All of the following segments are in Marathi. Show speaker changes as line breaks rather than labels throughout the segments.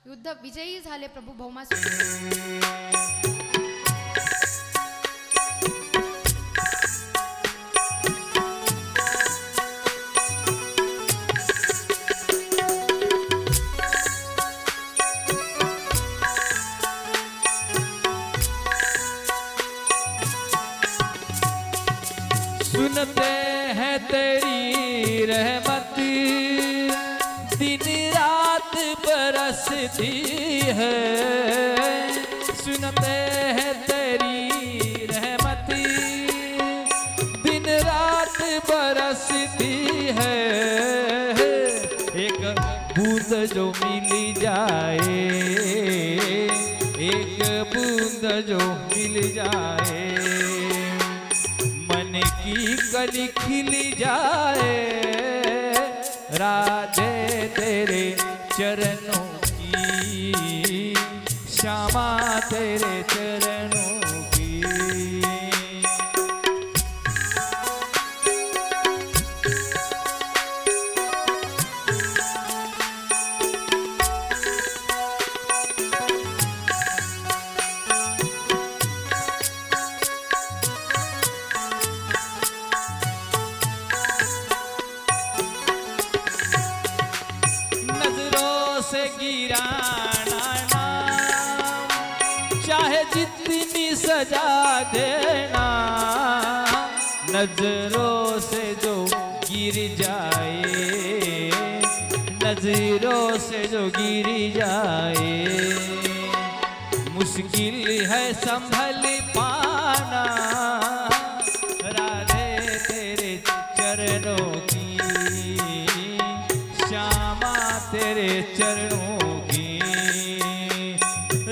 युद्ध विजयी झाले प्रभू भौमासुर।
सुनते हैं तेरी रहमत दिन रात बरसती है, सुनते हैं तेरी रहमत दिन रात बरसती है। एक बूंद जो मिल जाए, एक बूंद जो मिल जाए, मन की कली खिल जाए। राधे तेरे चरणों की, श्यामा तेरे चरणों की। से गिराना नाम, चाहे जितनी सजा देना, नजरों से जो गिर जाए, नजरों से जो गिर जाए, मुश्किल है संभल पाना। राधे तेरे चरणों की, श्यामा तेरे चरणों की।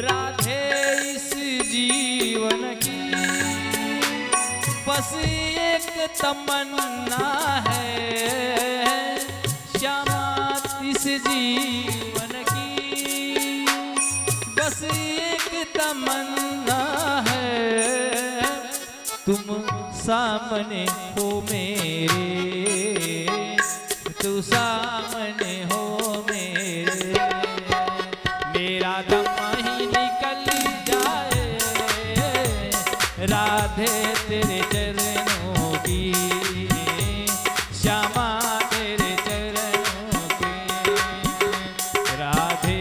राधे इस जीवन की बस एक तमन्ना है, श्यामा इस जीवन की बस एक तमन्ना है। तुम सामने हो मेरे, तू सामने हो मेरे, मेरा दम ही निकल जाए। राधे तेरे चरणों की, श्यामा तेरे चरणों की। राधे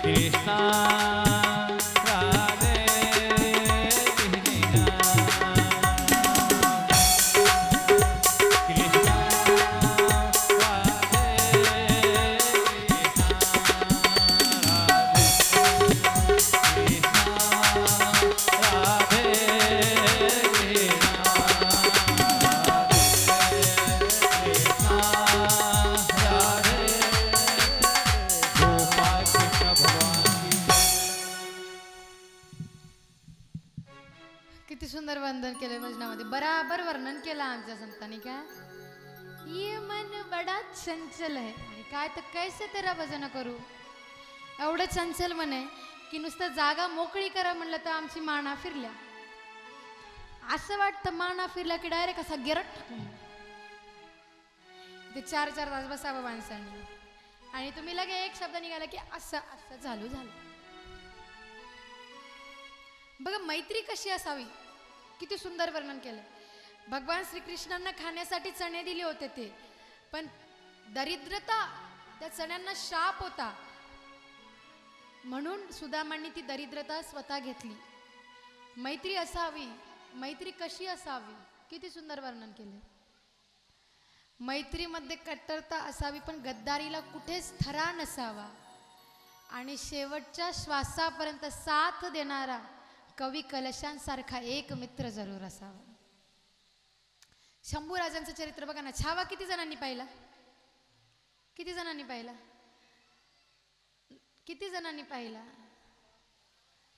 कृष्णा राधे कृष्णा, कृष्णा
किती सुंदर वंदन केले भजनामध्ये, बराबर वर्णन केलं आमच्या संतांनी। काय ये मन बडा चंचल आहे, आणि काय तर कैसे तेरा भजन करू। एवढं चंचल मन आहे की नुसतं जागा मोकळी करा म्हणलं तर आमची माना फिरल्या। असं वाटतं माना फिरला की डायरेक्ट असा गिरट टाकून ते 4-4 तास बसावं माणसांनी, आणि तुम्ही लगे एक शब्द निघाला की असं असं झालं झालं। बघा मैत्री कशी असावी, किती सुंदर वर्णन केलं। भगवान श्रीकृष्णांना खाण्यासाठी चणे दिले होते ते, पण दरिद्रता त्या चण्यांना शाप होता, म्हणून सुदामांनी ती दरिद्रता स्वतः घेतली। मैत्री असावी, मैत्री कशी असावी, किती सुंदर वर्णन केले। मैत्रीमध्ये कट्टरता असावी, पण गद्दारीला कुठेच थरा नसावा, आणि शेवटच्या श्वासापर्यंत साथ देणारा कवी कलशांसारखा एक मित्र जरूर असावा। शंभू राजांचं चरित्र बघा ना, छावा किती जणांनी पाहिला, किती जणांनी पाहिला, किती जणांनी पाहिला?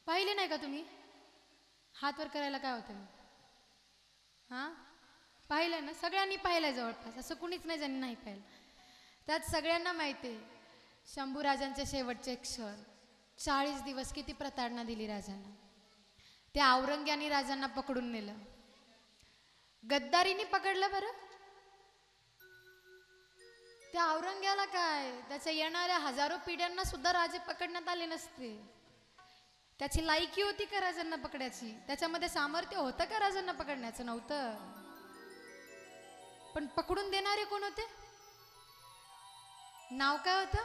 पाहिले नाही का तुम्ही? हात वर करायला काय होतं? हां पाहिलंय ना, सगळ्यांनी पाहिलंय जवळपास, असं कुणीच नाही ज्यांनी नाही पाहिलं। त्यात सगळ्यांना माहिती आहे शंभू राजांचे शेवटचे क्षण। 40 दिवस किती प्रताडणा दिली राजांना, त्या औरंग्याने राजांना पकडून नेलं, गद्दारीने पकडलं बरं, त्या औरंग्याला काय, त्याच्या येणाऱ्या हजारो पिढ्यांना सुद्धा राजे पकडण्यात आले नसते. त्याची लायकी होती का राजांना पकडायची? त्याच्यामध्ये सामर्थ्य होतं का राजांना पकडण्याचं? नव्हतं. पण पकडून देणारे कोण होते? नाव काय होतं?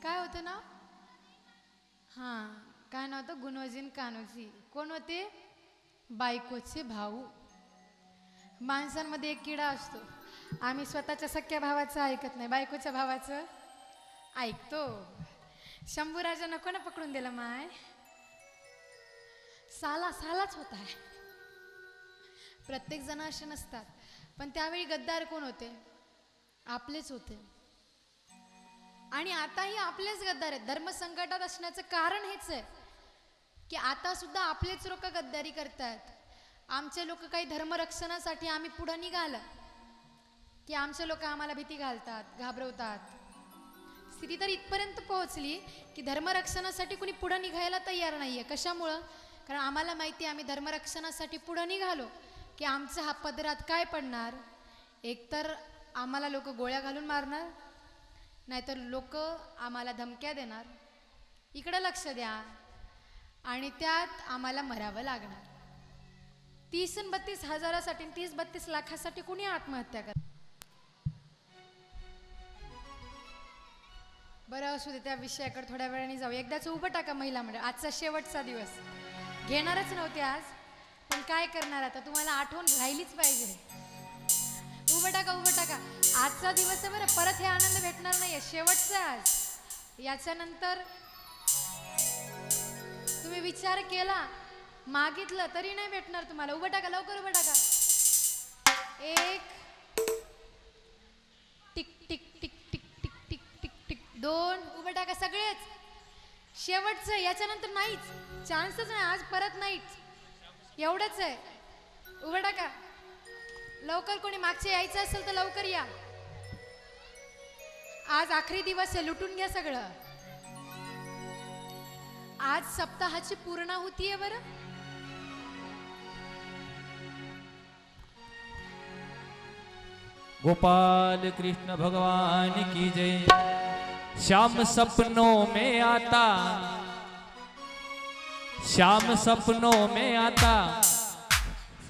काय होतं नाव? हां, काय नाव होतं? गुणवजीन कान्होजी. कोण होते? बायकोचे भाऊ. माणसांमध्ये एक किडा असतो, आम्ही स्वतःच्या सख्या भावाचं ऐकत नाही, बायकोच्या भावाचं ऐकतो. शंभूराजा नको ना पकडून दिलं माय, सालाच होता आहे. प्रत्येक जण असे नसतात, पण त्यावेळी गद्दार कोण होते? आपलेच होते. आणि आताही आपलेच गद्दार आहेत. धर्मसंकटात असण्याचं कारण हेच आहे की आता सुद्धा आपलेच लोक गद्दारी करतात. आमचे लोक काही धर्मरक्षणासाठी आम्ही पुढं निघालं की आमचे लोक आम्हाला भीती घालतात, घाबरवतात. स्थिती तर इथपर्यंत पोहोचली की धर्मरक्षणासाठी कुणी पुढं निघायला तयार नाहीये. कशामुळं? कारण आम्हाला माहिती आहे, आम्ही धर्मरक्षणासाठी पुढं निघालो की आमचा हा पदरात काय पडणार? एकतर आम्हाला लोक गोळ्या घालून मारणार, नाहीतर लोक आम्हाला धमक्या देणार, इकडं लक्ष द्या, आणि त्यात आम्हाला मरावं लागणार. 30-32 हजारासाठी, 30-32 लाखासाठी कुणी आत्महत्या कर? बरं असू दे, त्या विषयाकडे थोड्या वेळाने जाऊ. एकदाच उभं टाका महिला मंडळ. आजचा शेवटचा दिवस, घेणारच नव्हते आज, पण काय करणार आता, तुम्हाला आठवण राहिलीच पाहिजे. उभं टाका, उभं टाका. आजचा दिवस आहे बरं, परत हे आनंद भेटणार नाहीये, शेवटचा आज. याच्यानंतर तुम्ही विचार केला, मागितलं तरी नाही भेटणार तुम्हाला. उभं टाका, लवकर उभं टाका. 1 tick tick tick tick tick tick tick tick 2 उभं टाका सगळेच. शेवटचं, याच्यानंतर नाहीच, चान्सच नाही, आज परत नाहीच, एवढंच आहे. उभं टाका लवकर. कोणी मागचे यायचं असेल तर लवकर या. आज आखरी दिवस आहे, लुटून घ्या सगळं. आज सप्ताहाची पूर्णाहुती आहे बरं.
गोपाल कृष्ण भगवान की जय. श्याम सपनों में आता, श्याम सपनों में आता.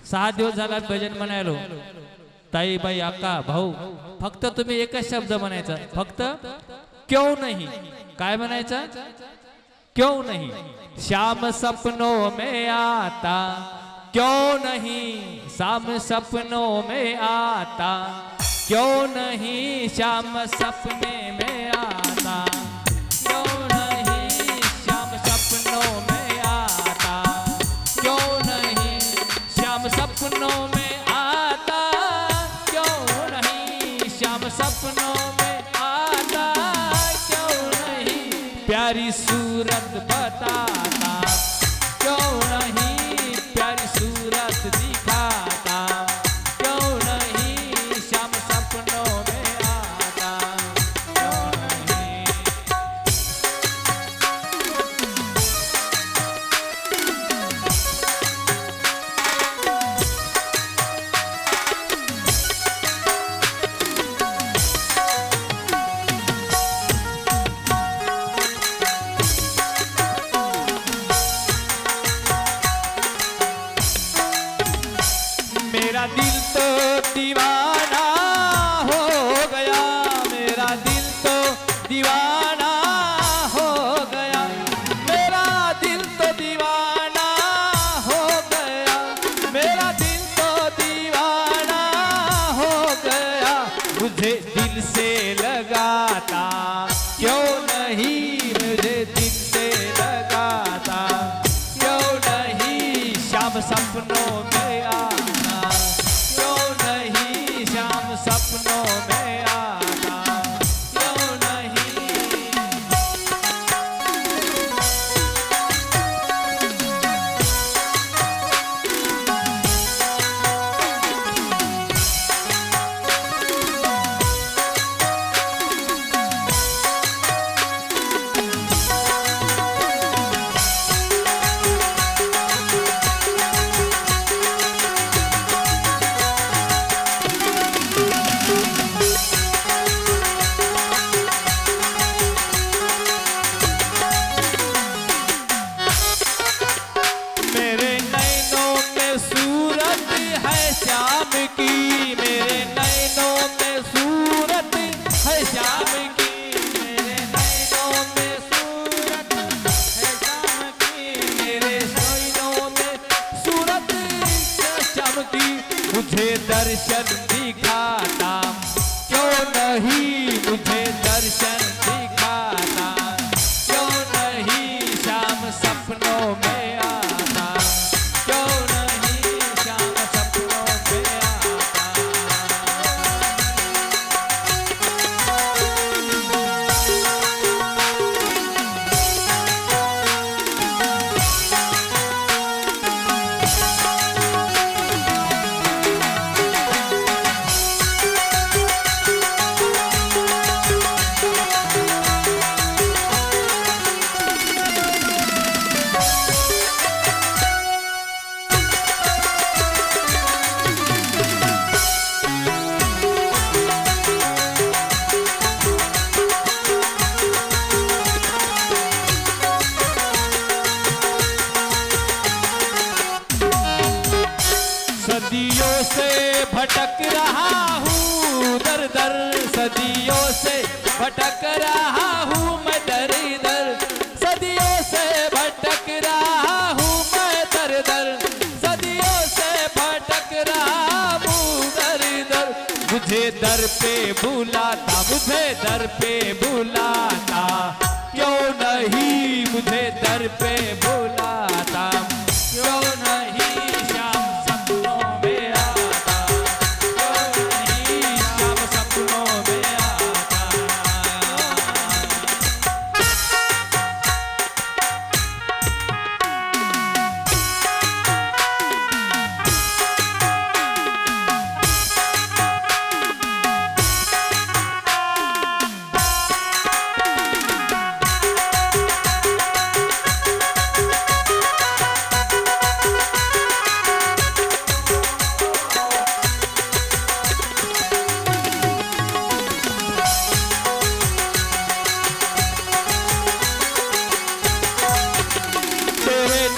6 दिवस झाला भजन म्हणायलो. ताई बाई आका भाऊ, फक्त तुम्ही एकच शब्द म्हणायचा, फक्त क्यों नहीं. काय म्हणायचं? क्यों नहीं. श्याम सपनों में आता, क्यों नहीं. श्याम सपनों में आता, क्यों नहीं. श्याम सपने में आता, क्यों नहीं. श्याम सपनों में आता, क्यों नहीं. श्याम सपनों में आता, क्यों नहीं. श्याम सपनों में आता, क्यों नहीं. प्यारी सूरत बताता, क्यों नहीं. प्यारी सूरत दिखाता, क्यों नहीं. श्याम सपनों में आता, क्यों नहीं. मेरा दिल तो दीवाना हो गया, मेरा दिल तो दीवाना हो गया. मेरा दिल तो दीवाना हो गया, मेरा दिल तो दीवाना हो गया. मुझे दिल से लगाता, क्यों नहीं. मुझे दिल से लगाता, क्यों नहीं. श्याम सपनों में आता, क्यों नहीं. श्याम सपनों में आता, क्यों नहीं. दर्शन दिखाता, क्यों नहीं मुझे दर्शन दिखाता, क्यों नहीं श्याम सपनों में आता, क्यों नहीं श्याम सपनों में आता। सदियों से भटक रहा हूँ दर दर, सदियों से भटक रहा हूँ मैं दर दर, सदियों से भटक रहा हूँ मैं दर दर, सदियों से भटक रहा हूँ दर दर। मुझे दर पे बुलाता, मुझे दर पे बुलाता, क्यों नहीं मुझे दर पे बुलाता, क्यों नहीं श्याम सपनों में आता, क्यों नहीं श्याम सपनों में आता।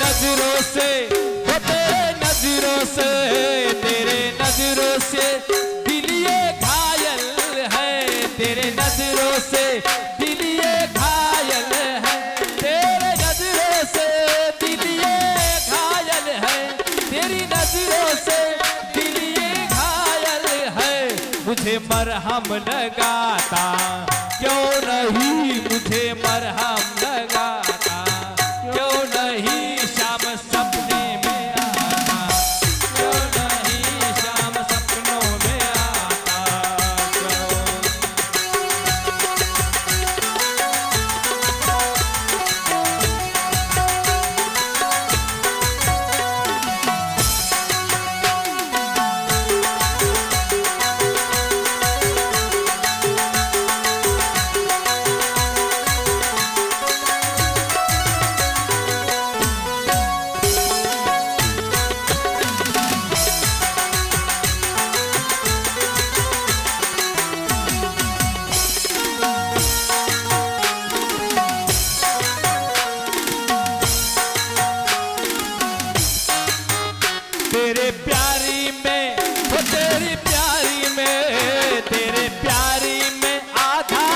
नजरों से, तेरे नजरों से, तेरे नजरों से दिल ये घायल है, तेरे नजरों से दिल ये घायल है, तेरे नजरों से दिल ये घायल है, तेरी नजरों से दिल ये घायल है। मुझे मरहम लगाता, क्यों नहीं मुझे मरहम लगाता, क्यों नहीं श्याम सपने में आता, क्यों नहीं श्याम सपनों में आता, क्यों। तेरे प्यारी में, वो तेरी प्यारी में, तेरे प्यारी में आधा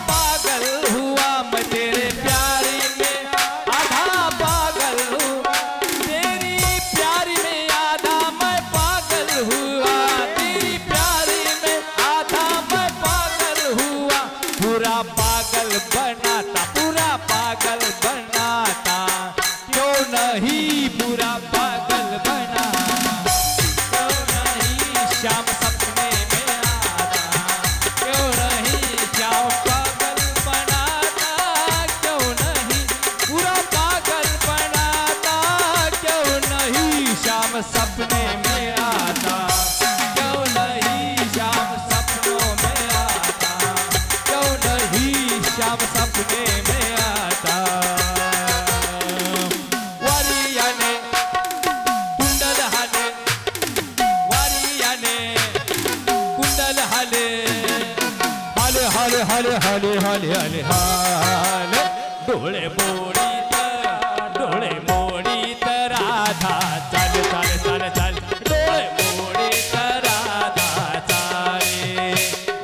पागल हुआ मैं, तेरे प्यारी में आधा पागल हुआ, तेरी प्यारी में आधा मैं पागल हुआ, तेरी प्यारी में आधा मैं पागल हुआ। पूरा पागल बनाता, पूरा पागल बनाता, क्यों नहीं पूरा पागल बनाता, क्यों नहीं श्याम सपने में आता, क्यों नहीं श्याम पागल बनाता, क्यों नहीं पूरा पागल बनाता, क्यों नहीं श्याम सपने में आता, क्यों नहीं श्याम सपनों में आता, क्यों नहीं श्याम सपने में आता। वारियाने कुंडल हाले, वारियाने कुंडल हाले, हाले हाले हाले हाले हाले हाले हाले, डोळे मोडीत, डोळे मोडीत राधा चाल चाल चाल चाल, डोळे मोडीत राधा चाले,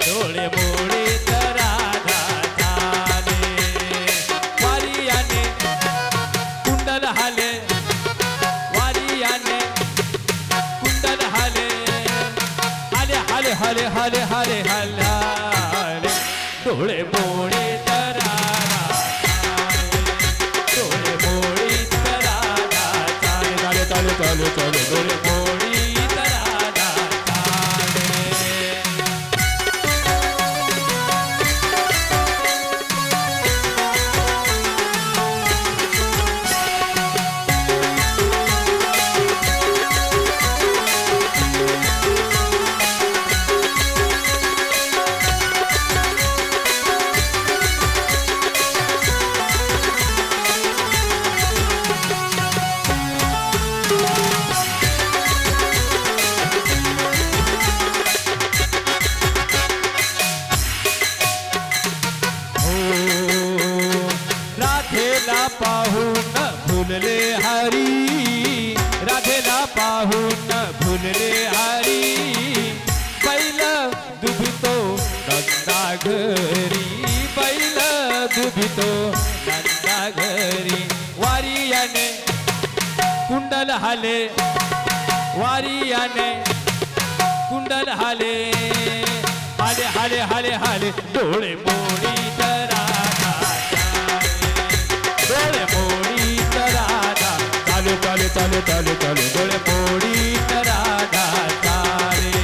डोळे मोडीत राधा चाले। वारियाने कुंडल हाले, वारियाने कुंडल हाले, हले हले हले डोळे मोडी तरारा डोळे मोडी तरारा चाले चाले चाले चाले डोळे मोडी तरारा पाहून भुलले हरी राधेला पाहून भुलले हरी बैल दुभितो नंदा घरी बैल दुभितो नंदा घरी वारियाने कुंडल हाले वारियाने कुंडल हाले हाले हाले हाले हाले डोळे मोडी तरा डोळे मोडी तराडा चाले चाले चाले चाले चाले डोळे मोडी तराडा चाले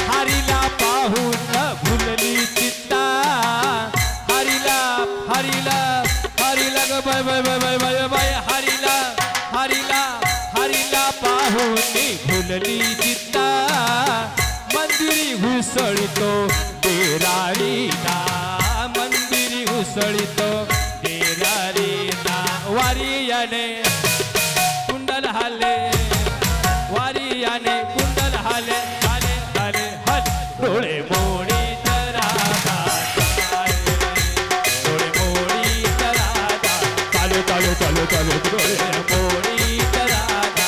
हरीला पाहून भुलली चित्ता हरीला हरीला हरीला ग bye bye bye bye bye bye हरीला हरीला हरीला पाहून भुलली चित्ता मंदिरी घुसळतो देराडीला मंदिरी घुसळतो वारियाने कुंडल हाले वारियाने कुंडल हाले हाले हाले हाले डोळे मोडी तराडा डोळे मोडी तराडा चाले चाले चाले चाले डोळे मोडी तराडा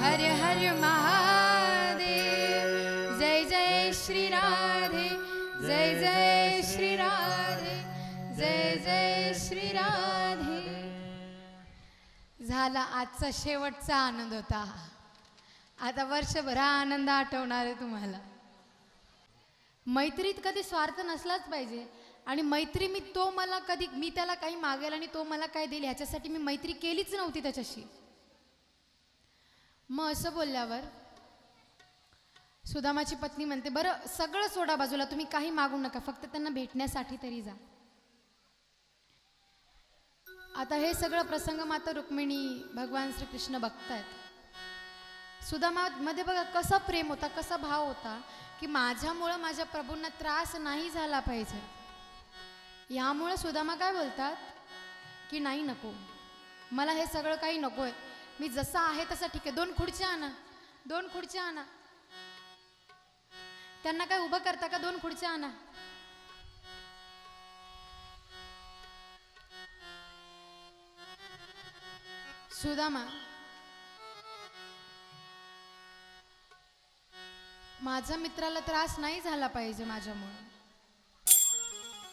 हर हर महादेव जय जय श्री राधे जय जय श्री राधे जय जय श्री राधे. झाला आजचा शेवटचा आनंद होता. आता वर्षभर हा आनंद आठवणार आहे तुम्हाला. मैत्रीत कधी स्वार्थ नसलाच पाहिजे. आणि मैत्री मी त्याला काही मागेल आणि तो मला काय देईल ह्याच्यासाठी मी मैत्री केलीच नव्हती त्याच्याशी. मग असं बोलल्यावर सुदामाची पत्नी म्हणते बरं सगळं सोडा बाजूला, तुम्ही काही मागू नका, फक्त त्यांना भेटण्यासाठी तरी जा. आता हे सगळं प्रसंग माता रुक्मिणी भगवान श्रीकृष्ण बघतायत. सुदामामध्ये बघा कसं प्रेम होता, कसा भाव होता की माझ्यामुळं माझ्या प्रभूंना त्रास नाही झाला पाहिजे. यामुळे सुदामा काय बोलतात की नाही नको, मला हे सगळं काही नकोय, मी जसा आहे तसा ठीक आहे. 2 खुर्च्या आणा, 2 खुर्च्या आणा. त्यांना काय उभं करता का? 2 खुर्च्या आणा. सुदामा माझ्या मित्राला त्रास नाही झाला पाहिजे माझ्यामुळे,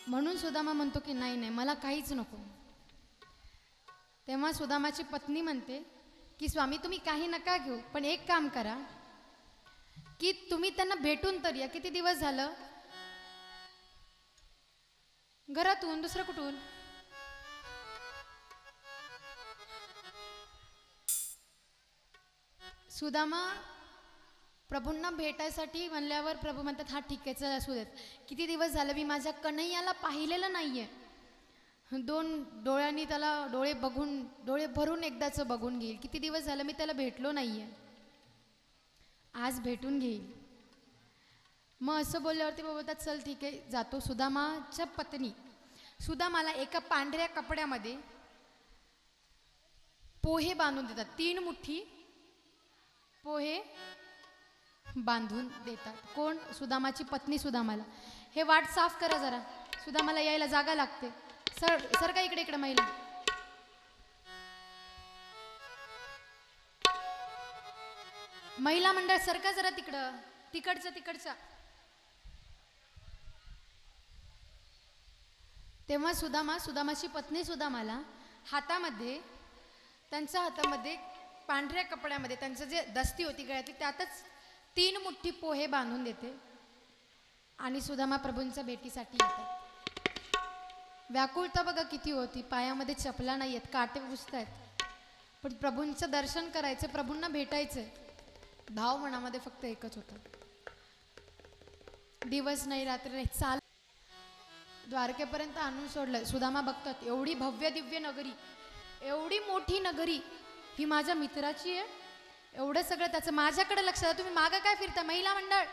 म्हणून सुदामा म्हणतो की नाही नाही मला काहीच नको. तेव्हा सुदामाची पत्नी म्हणते की स्वामी तुम्ही काही नका घेऊ, पण एक काम करा की तुम्ही त्यांना भेटून तर या. किती दिवस झालं? घरातून, दुसरं कुठून? सुदामा प्रभूंना भेटायसाठी म्हणल्यावर प्रभू म्हणतात हा ठीक आहे चल असू देत. किती दिवस झालं मी माझ्या कन्हैयाला पाहिलेलं नाहीये. 2 डोळ्यांनी त्याला डोळे भरून एकदाच बघून घेईल. किती दिवस झालं मी त्याला भेटलो नाहीये, आज भेटून घेईल. मग असं बोलल्यावरती बाबा बोलतात चल ठीक आहे जातो. सुदामाच्या पत्नी सुदामाला एका पांढऱ्या कपड्यामध्ये पोहे बांधून देतात. 3 मुठ्ठी पोहे बांधून देतात. कोण? सुदामाची पत्नी सुदामाला. हे वाट साफ करा जरा, सुदामाला यायला जागा लागते. सर का इकडे महिला. महिला मंडळ सरका जरा तिकडं, तिकडचा. तेव्हा सुदामाची पत्नी सुदामाला त्यांच्या हातामध्ये पांढऱ्या कपड्यामध्ये त्यांचं जे दस्ती होती गळ्यातली त्यातच 3 मुठ्ठी पोहे बांधून देते आणि सुदामा प्रभूंच्या भेटीसाठी येतात. व्याकुळता बघा किती होती. पायामध्ये चपला नाही आहेत, काटे पुसतायत, पण प्रभूंचं दर्शन करायचं, प्रभूंना भेटायचं. भाव मनामध्ये फक्त एकच होता. दिवस नाही रात्र नाही, चाल द्वारकेपर्यंत आणून सोडलं. सुदामा बघतात एवढी भव्य दिव्य नगरी, एवढी मोठी नगरी ही माझ्या मित्राची आहे. एवढं सगळं त्याचं माझ्याकडे लक्ष द्या. तुम्ही मागं काय फिरता? महिला मंडळ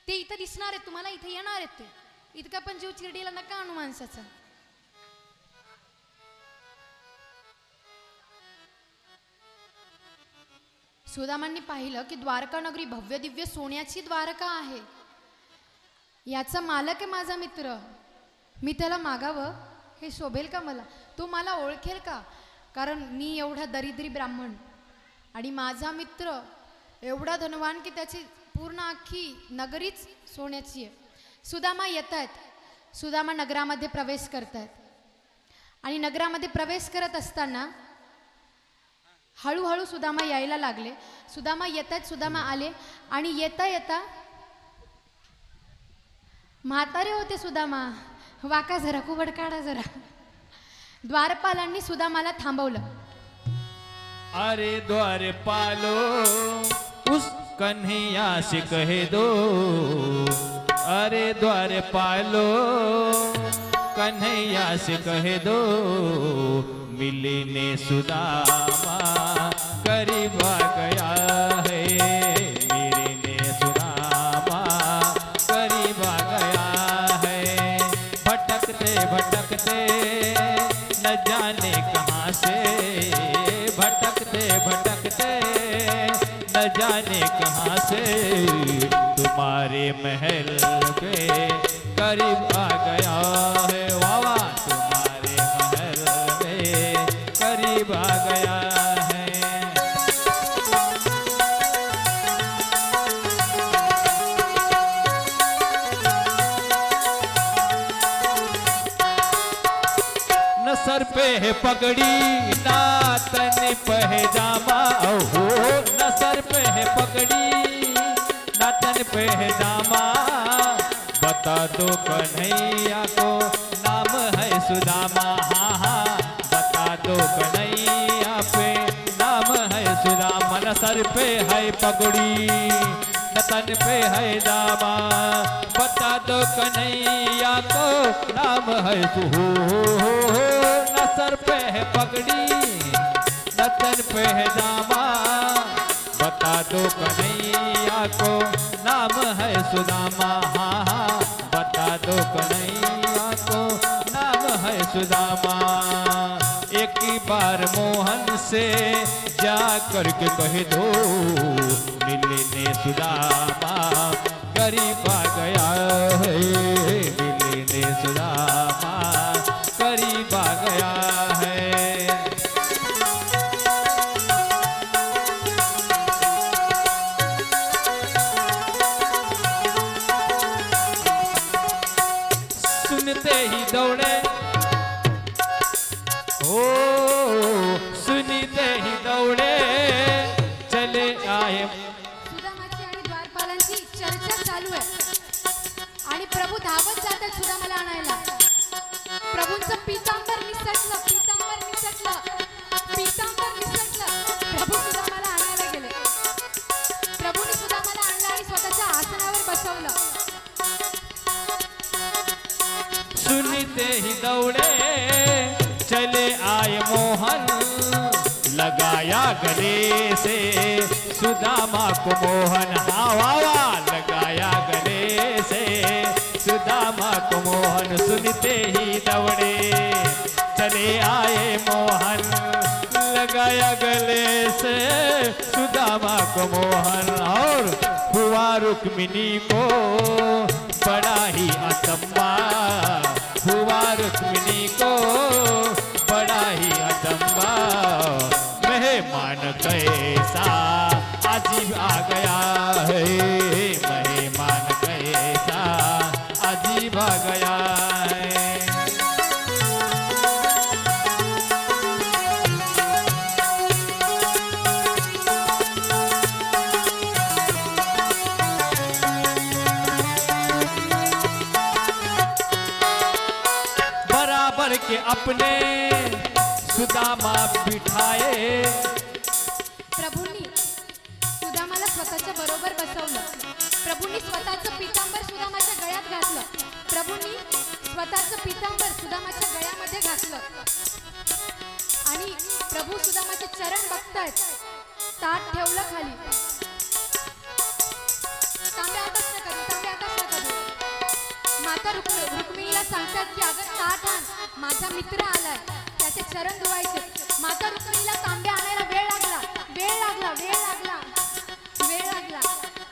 ते इथं दिसणार आहेत तुम्हाला, इथं येणार आहेत ते. इतका पण जीव चिरडीला नका आणू माणसाचा. सुदामांनी पाहिलं की द्वारका नगरी भव्य दिव्य सोन्याची द्वारका आहे. याचा मालक आहे माझा मित्र, मी त्याला मागावं हे शोभेल का मला? तो मला ओळखेल का? कारण मी एवढा दरिद्री ब्राह्मण आणि माझा मित्र एवढा धनवान की त्याची पूर्ण अख्खी नगरीच सोन्याची आहे. सुदामा येत आहेत. सुदामा नगरामध्ये प्रवेश करतायत आणि नगरामध्ये प्रवेश करत असताना हळूहळू सुदामा यायला लागले. सुदामा येत आहेत. सुदामा आले आणि येता येता म्हातारे होते सुदामा. वाका जरा, कुबड काढा जरा. द्वारपालांनी सुदामाला थांबवलं.
अरे द्वारपालो उस कन्हैया से कहे दो, अरे द्वारपालो कन्हैया से कहे दो, मिलने सुदामा करीब आ गया है, मिलने सुदामा करीब आ गया है. भटकते भटकते न जाने कहाँ से, भटकते भटकते न जाने कहाँ से, तुम्हारे महल के करीब आ गया है. वावा तुम्हारे महल में करीब आ गया है. न सर पे है पगड़ी ना तन पहजामा, ओहो न सर पे है पगड़ी ना तन पहजामा, बता दो कन्हैया को नाम है सुदामा. हाँ हाँ बता दो कन्हैया पे नाम है सुदामा. न सर पे है पगड़ी न तन पे है दामा, बता दो कन्हैया को नाम है सुहो. न सर पे है पगड़ी न तन पे है दामा, बता दो कन्हैया को नाम है सुदामा. हाँ हाँ बता दो कन्हैया को नाम है सुदामा. एक ही बार मोहन से जा करके कह दो, मिलने सुदामा करीब आ गया है, मिलने सुदामा करीब आ गया है. सुनते ही दौड़े, ओ सुनते ही दौड़े चले आए.
सुदामाची आणि द्वारपालांची चर्चा चालू आहे आणि प्रभू धावत जातात सुदामाला आणायला. प्रभूंचं पीतांबर निसटलं, पीतांबर निसटलं, पीतांबर निसटलं. प्रभू सुदामाला आणायला गेले. प्रभूने सुदामाला
मोहन लगाया गले से सुदामा को मोहन, हाँ वाह वाह, लगाया गले से सुदामा को मोहन, सुनते ही दौड़े चले आए मोहन, लगाया गले से सुदामा को मोहन। और हुआ रुक्मिणी को बड़ा ही अचंबा, हुआ रुक्मिणी को बड़ा ही अचंबा, मेहमान कैसा अजीब आ गया है, मेहमान कैसा अजीब आ गया है। बराबर के अपने सुदामा बिठाए,
प्रभूंनी सुदामाला स्वतःच्या बरोबर बसवलं, प्रभूंनी स्वतःचं पितांबर सुदामाच्या गळ्यात घातलं, प्रभूंनी स्वतःचं पितांबर सुदामाच्या गळ्यामध्ये घातलं आणि प्रभू सुदामाचे चरण बघतायत, ताट ठेवलं खाली, तांब्या हातात नका देऊ, तांब्या हातात नका देऊ। माता रुक्मिणीला सांगतात की अगं ताट आण, माझा मित्र आलाय, त्याचे चरण धुवायचे। माता रुक्मिणीला तांब्या आणायला वेळ लागला, वेळ लागला, वेळ लागला, वेळ लागला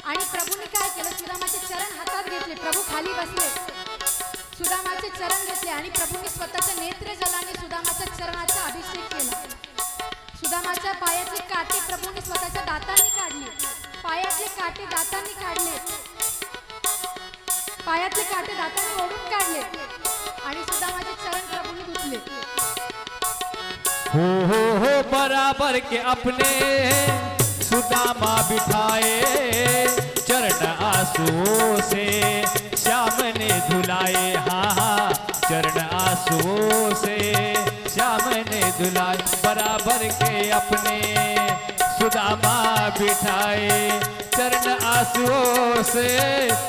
आणि प्रभूंनी काय केलं, सुदामाचे चरण हातात घेतले, प्रभू खाली बसले, सुदामाचे चरण घेतले आणि प्रभूंनी स्वतःच्या नेत्र जलाने सुदामाच्या चरणाचा अभिषेक केला। सुदामाच्या पायाचे काटे प्रभूंनी स्वतःच्या दातांनी काढले, पायातले काटे दातांनी काढले, पायातले काटे दातांनी ओढून काढले आणि सुदामाचे चरण प्रभूंनी धुतले।
हो बराबर के अपने सुदामा बिठाए, चरण आंसुओं से श्याम ने धुलाए, हाँ हाँ, चरण आंसुओं से श्याम ने धुलाए, बराबर के अपने सुदामा बिठाए, चरण आंसुओं से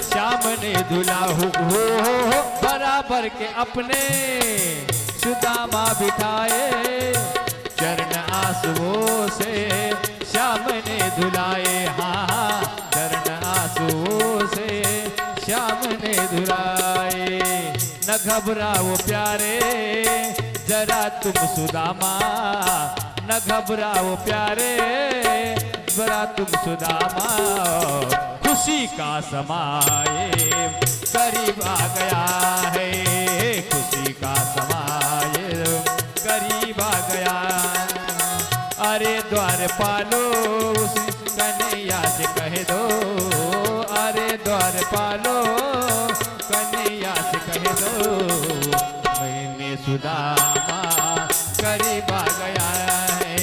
श्याम ने धुला। हो बराबर के अपने सुदामा बिठाए, चरण आंसुओं से श्याम ने धुलाए, हाँ, चरण आंसुओं से श्याम ने धुलाए। न घबराओ प्यारे जरा तुम सुदामा, न घबराओ प्यारे जरा तुम सुदामा, खुशी का समाए करीब आ गया है, खुशी का समाए करीब आ गया। अरे द्वारपालो उस कन्हैया से कह दो, अरे द्वारपालो कन्हैया से कह दो, मैंने सुदामा करीब आ गया है,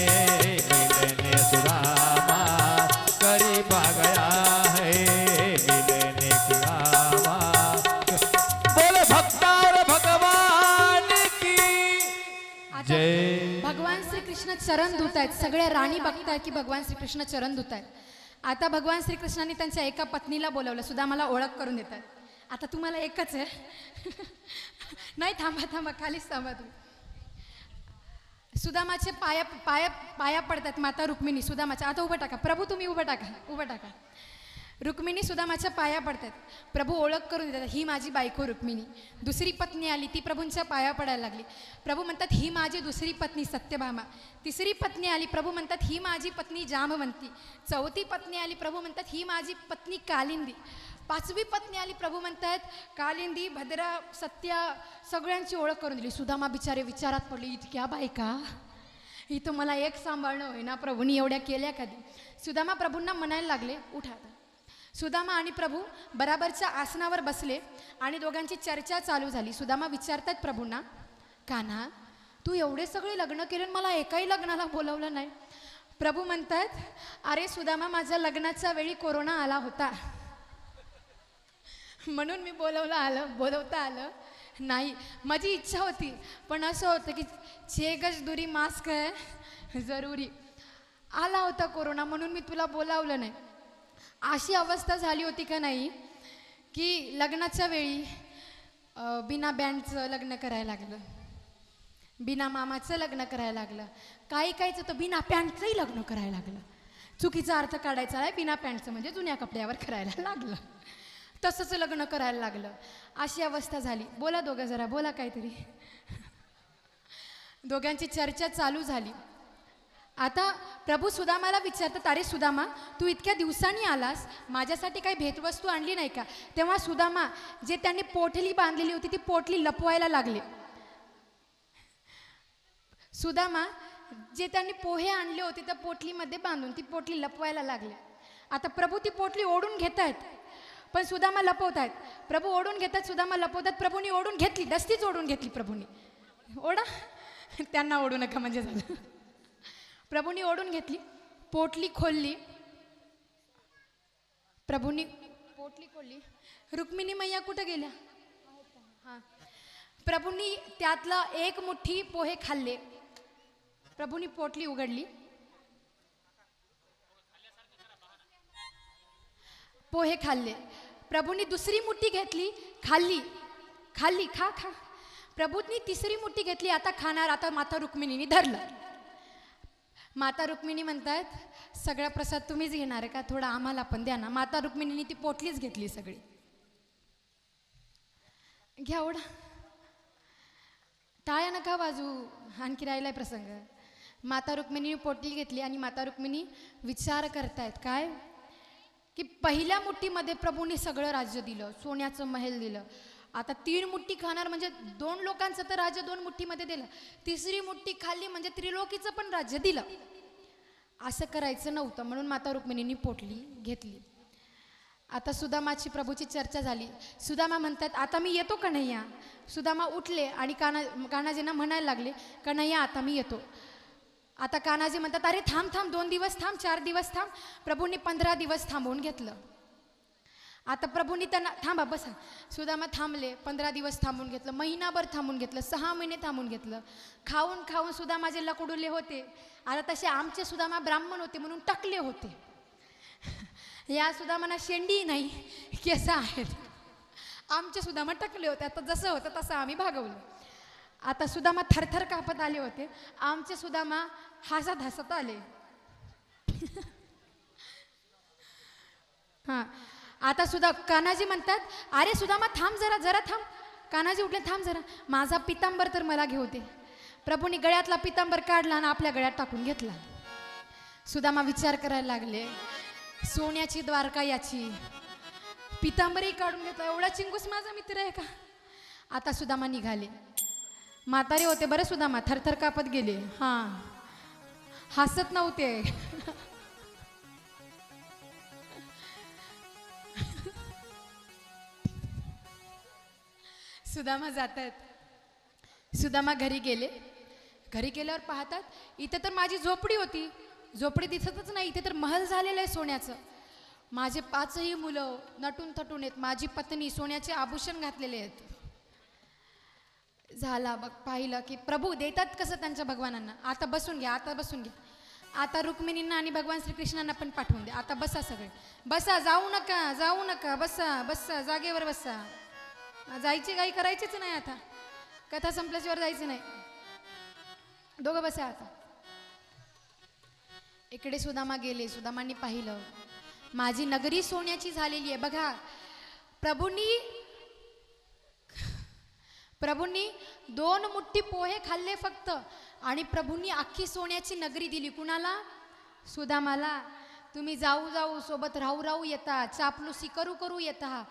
मिलने सुदामा करीब आ गया है, मिलने सुदामा। बोले भक्ता और भगवान की जय।
भगवान श्री कृष्ण चरण धुतायत, सगळ्या राणी बघतायत की भगवान श्री कृष्ण चरण धुतायत। आता भगवान श्री कृष्णांनी त्यांच्या एका पत्नीला बोलवलं, सुदामाला ओळख करून देतात। आता तुम्हाला एकच आहे नाही, थांबा थांबा, खालीच थांबा तुम्ही। सुदामाचे पाया पाया पाया पडतात माता रुक्मिणी सुदामाच्या। आता उभं टाका प्रभू, तुम्ही उभं टाका, उभं टाका। रुक्मिणी सुदामाच्या पाया पडतात, प्रभू ओळख करून देतात, ही माझी बायको रुक्मिणी। दुसरी पत्नी आली, ती प्रभूंच्या पाया पडायला लागली, प्रभू म्हणतात ही माझी दुसरी पत्नी सत्यभामा। तिसरी पत्नी आली, प्रभू म्हणतात ही माझी पत्नी जामवंती। चौथी पत्नी आली, प्रभू म्हणतात ही माझी पत्नी कालिंदी। पाचवी पत्नी आली, प्रभू म्हणतात कालिंदी, भद्रा, सत्या, सगळ्यांची ओळख करून दिली। सुदामा बिचारे विचारात पडले, इतक्या बायका, इथं मला एक सांभाळणं होईना, प्रभूंनी एवढ्या केल्या कधी? सुदामा प्रभूंना म्हणायला लागले, उठा। सुदामा आणि प्रभू बराबरच्या आसनावर बसले आणि दोघांची चर्चा चालू झाली। सुदामा विचारतात प्रभूंना, कान्हा तू एवढे सगळे लग्न केले, मला एकाही लग्नाला बोलवलं नाही। प्रभू म्हणतात, अरे सुदामा, माझ्या लग्नाच्या वेळी कोरोना आला होता, म्हणून मी बोलवता आलं नाही। माझी इच्छा होती, पण असं होतं की 6 गज दुरी, मास्क आहे जरुरी, आला होता कोरोना, म्हणून मी तुला बोलावलं नाही। अशी अवस्था झाली होती का नाही की लग्नाच्या वेळी बिना बँडचं लग्न करायला लागलं। बिना मामाचं लग्न करायला लागलं. काही काहीचं तर बिना पॅन्टचंही लग्न करायला लागलं. चुकीचा अर्थ काढायचा आहे. बिना पॅन्टचं म्हणजे जुन्या कपड्यावर करायला लागलं. तसंच लग्न करायला लागलं. अशी अवस्था झाली. बोला दोघं जरा, बोला काहीतरी. दोघांची चर्चा चालू झाली. आता प्रभू सुदामाला विचारतात, अरे सुदामा, तू इतक्या दिवसांनी आलास, माझ्यासाठी काही भेटवस्तू आणली नाही का? तेव्हा सुदामा जे त्यांनी पोटली बांधलेली होती ती पोटली लपवायला लागले. सुदामा जे त्यांनी पोहे आणले होते त्या पोटलीमध्ये बांधून ती पोटली लपवायला लागले. आता प्रभू ती पोटली ओढून घेत आहेत, पण सुदामा लपवत आहेत. प्रभू ओढून घेतात, सुदामा लपवतात. प्रभूंनी ओढून घेतली, दस्तीच ओढून घेतली. प्रभूंनी ओढा, त्यांना ओढू नका म्हणजे झालं. प्रभूंनी ओढून घेतली, पोटली खोलली. प्रभूंनी पोटली खोलली. रुक्मिणी मैया कुठं गेल्या? हां. प्रभूंनी त्यातला एक मुठ्ठी पोहे खाल्ले. प्रभूंनी पोटली उघडली, पोहे खाल्ले. प्रभूंनी दुसरी मुठ्ठी घेतली, खाल्ली. खाल्ली, खा खा. प्रभूंनी तिसरी मुठ्ठी घेतली, आता खाणार. आता माता रुक्मिणीने धरलं. माता रुक्मिणी म्हणतात, सगळा प्रसाद तुम्हीच घेणार आहे का? थोडा आम्हाला पण द्या ना. माता रुक्मिणीने ती पोटलीच घेतली सगळी. घ्या ओढा. टाळ्या नका वाजू, आणखी राहिलाय प्रसंग. माता रुक्मिणीने पोटली घेतली आणि माता रुक्मिणी विचार करतायत काय, की पहिल्या मुठ्ठीमध्ये प्रभूंनी सगळं राज्य दिलं, सोन्याचं महल दिलं. आता 3 मुठ्ठी खाणार म्हणजे 2 लोकांचं तर राज्य 2 मुठ्ठीमध्ये दिलं. तिसरी मुठ्ठी खाल्ली म्हणजे त्रिलोकीचं पण राज्य दिलं. असं करायचं नव्हतं, म्हणून माता रुक्मिणींनी पोटली घेतली. आता सुदामाची प्रभूची चर्चा झाली. सुदामा म्हणतात, आता मी येतो कन्हैया. सुदामा उठले आणि कान्हाजींना म्हणायला लागले, कन्हैया आता मी येतो. आता कान्हाजी म्हणतात, अरे थांब थांब, 2 दिवस थांब, 4 दिवस थांब. प्रभूंनी 15 दिवस थांबवून घेतलं. आता प्रभूंनी त्यांना, थांबा बसा. सुदामा थांबले, 15 दिवस थांबून घेतलं, महिनाभर थांबून घेतलं, 6 महिने थांबून घेतलं. खाऊन खाऊन सुदामा जे लकडुले होते, आता तसे आमचे सुदामा ब्राह्मण होते म्हणून टकले होते. या सुदामांना शेंडी नाही, केस आहेत. आमचे सुदामा टकले होते. आता जसं होतं तसं आम्ही भागवलं. आता सुदामा थरथर कापत आले होते, आमचे सुदामा हसत हसत आले. हां. आता सुद्धा कान्हाजी म्हणतात, अरे सुदामा थांब जरा, जरा थांब. कान्हाजी उठले, थांब जरा, माझा पितांबर तर मला घेऊ दे. प्रभूंनी गळ्यातला पितांबर काढला आणि आपल्या गळ्यात टाकून घेतला. सुदामा विचार करायला लागले, सोन्याची द्वारका याची, पितांबरही काढून घेतला. एवढा चिंगूस माझा मित्र आहे का? आता सुदामा निघाले. म्हातारे होते बरं सुदामा, थरथर कापत गेले. हां, हसत नव्हते. सुदामा जातात. सुदामा घरी गेले. घरी गेल्यावर पाहतात, इथे तर माझी झोपडी होती, झोपडी दिसतच नाही. इथे तर महल झालेलं आहे सोन्याचं. माझे 5ही मुलं नटून थटून आहेत, माझी पत्नी सोन्याचे आभूषण घातलेले आहेत. झाला बघ, पाहिलं की प्रभू देतात कसं त्यांच्या भगवानांना. आता बसून घ्या, आता बसून घ्या. आता रुक्मिणींना आणि भगवान श्रीकृष्णांना पण पाठवून द्या. आता बसा सगळे, बसा, जाऊ नका, जाऊ नका, बसा बसा, जागेवर बसा. जायची काही करायचीच नाही. आता कथा संपल्याशिवाय जायचं नाही. दोघं बसा. आता इकडे सुदामा गेले. सुदामांनी पाहिलं, माझी नगरी सोन्याची झालेली आहे. बघा, प्रभूंनी 2 मुठ्ठी पोहे खाल्ले फक्त, आणि प्रभूंनी अख्खी सोन्याची नगरी दिली. कुणाला? सुदामाला. तुम्ही जाऊ जाऊ, सोबत राहू राहू येता, चापलुसी करू करू येता,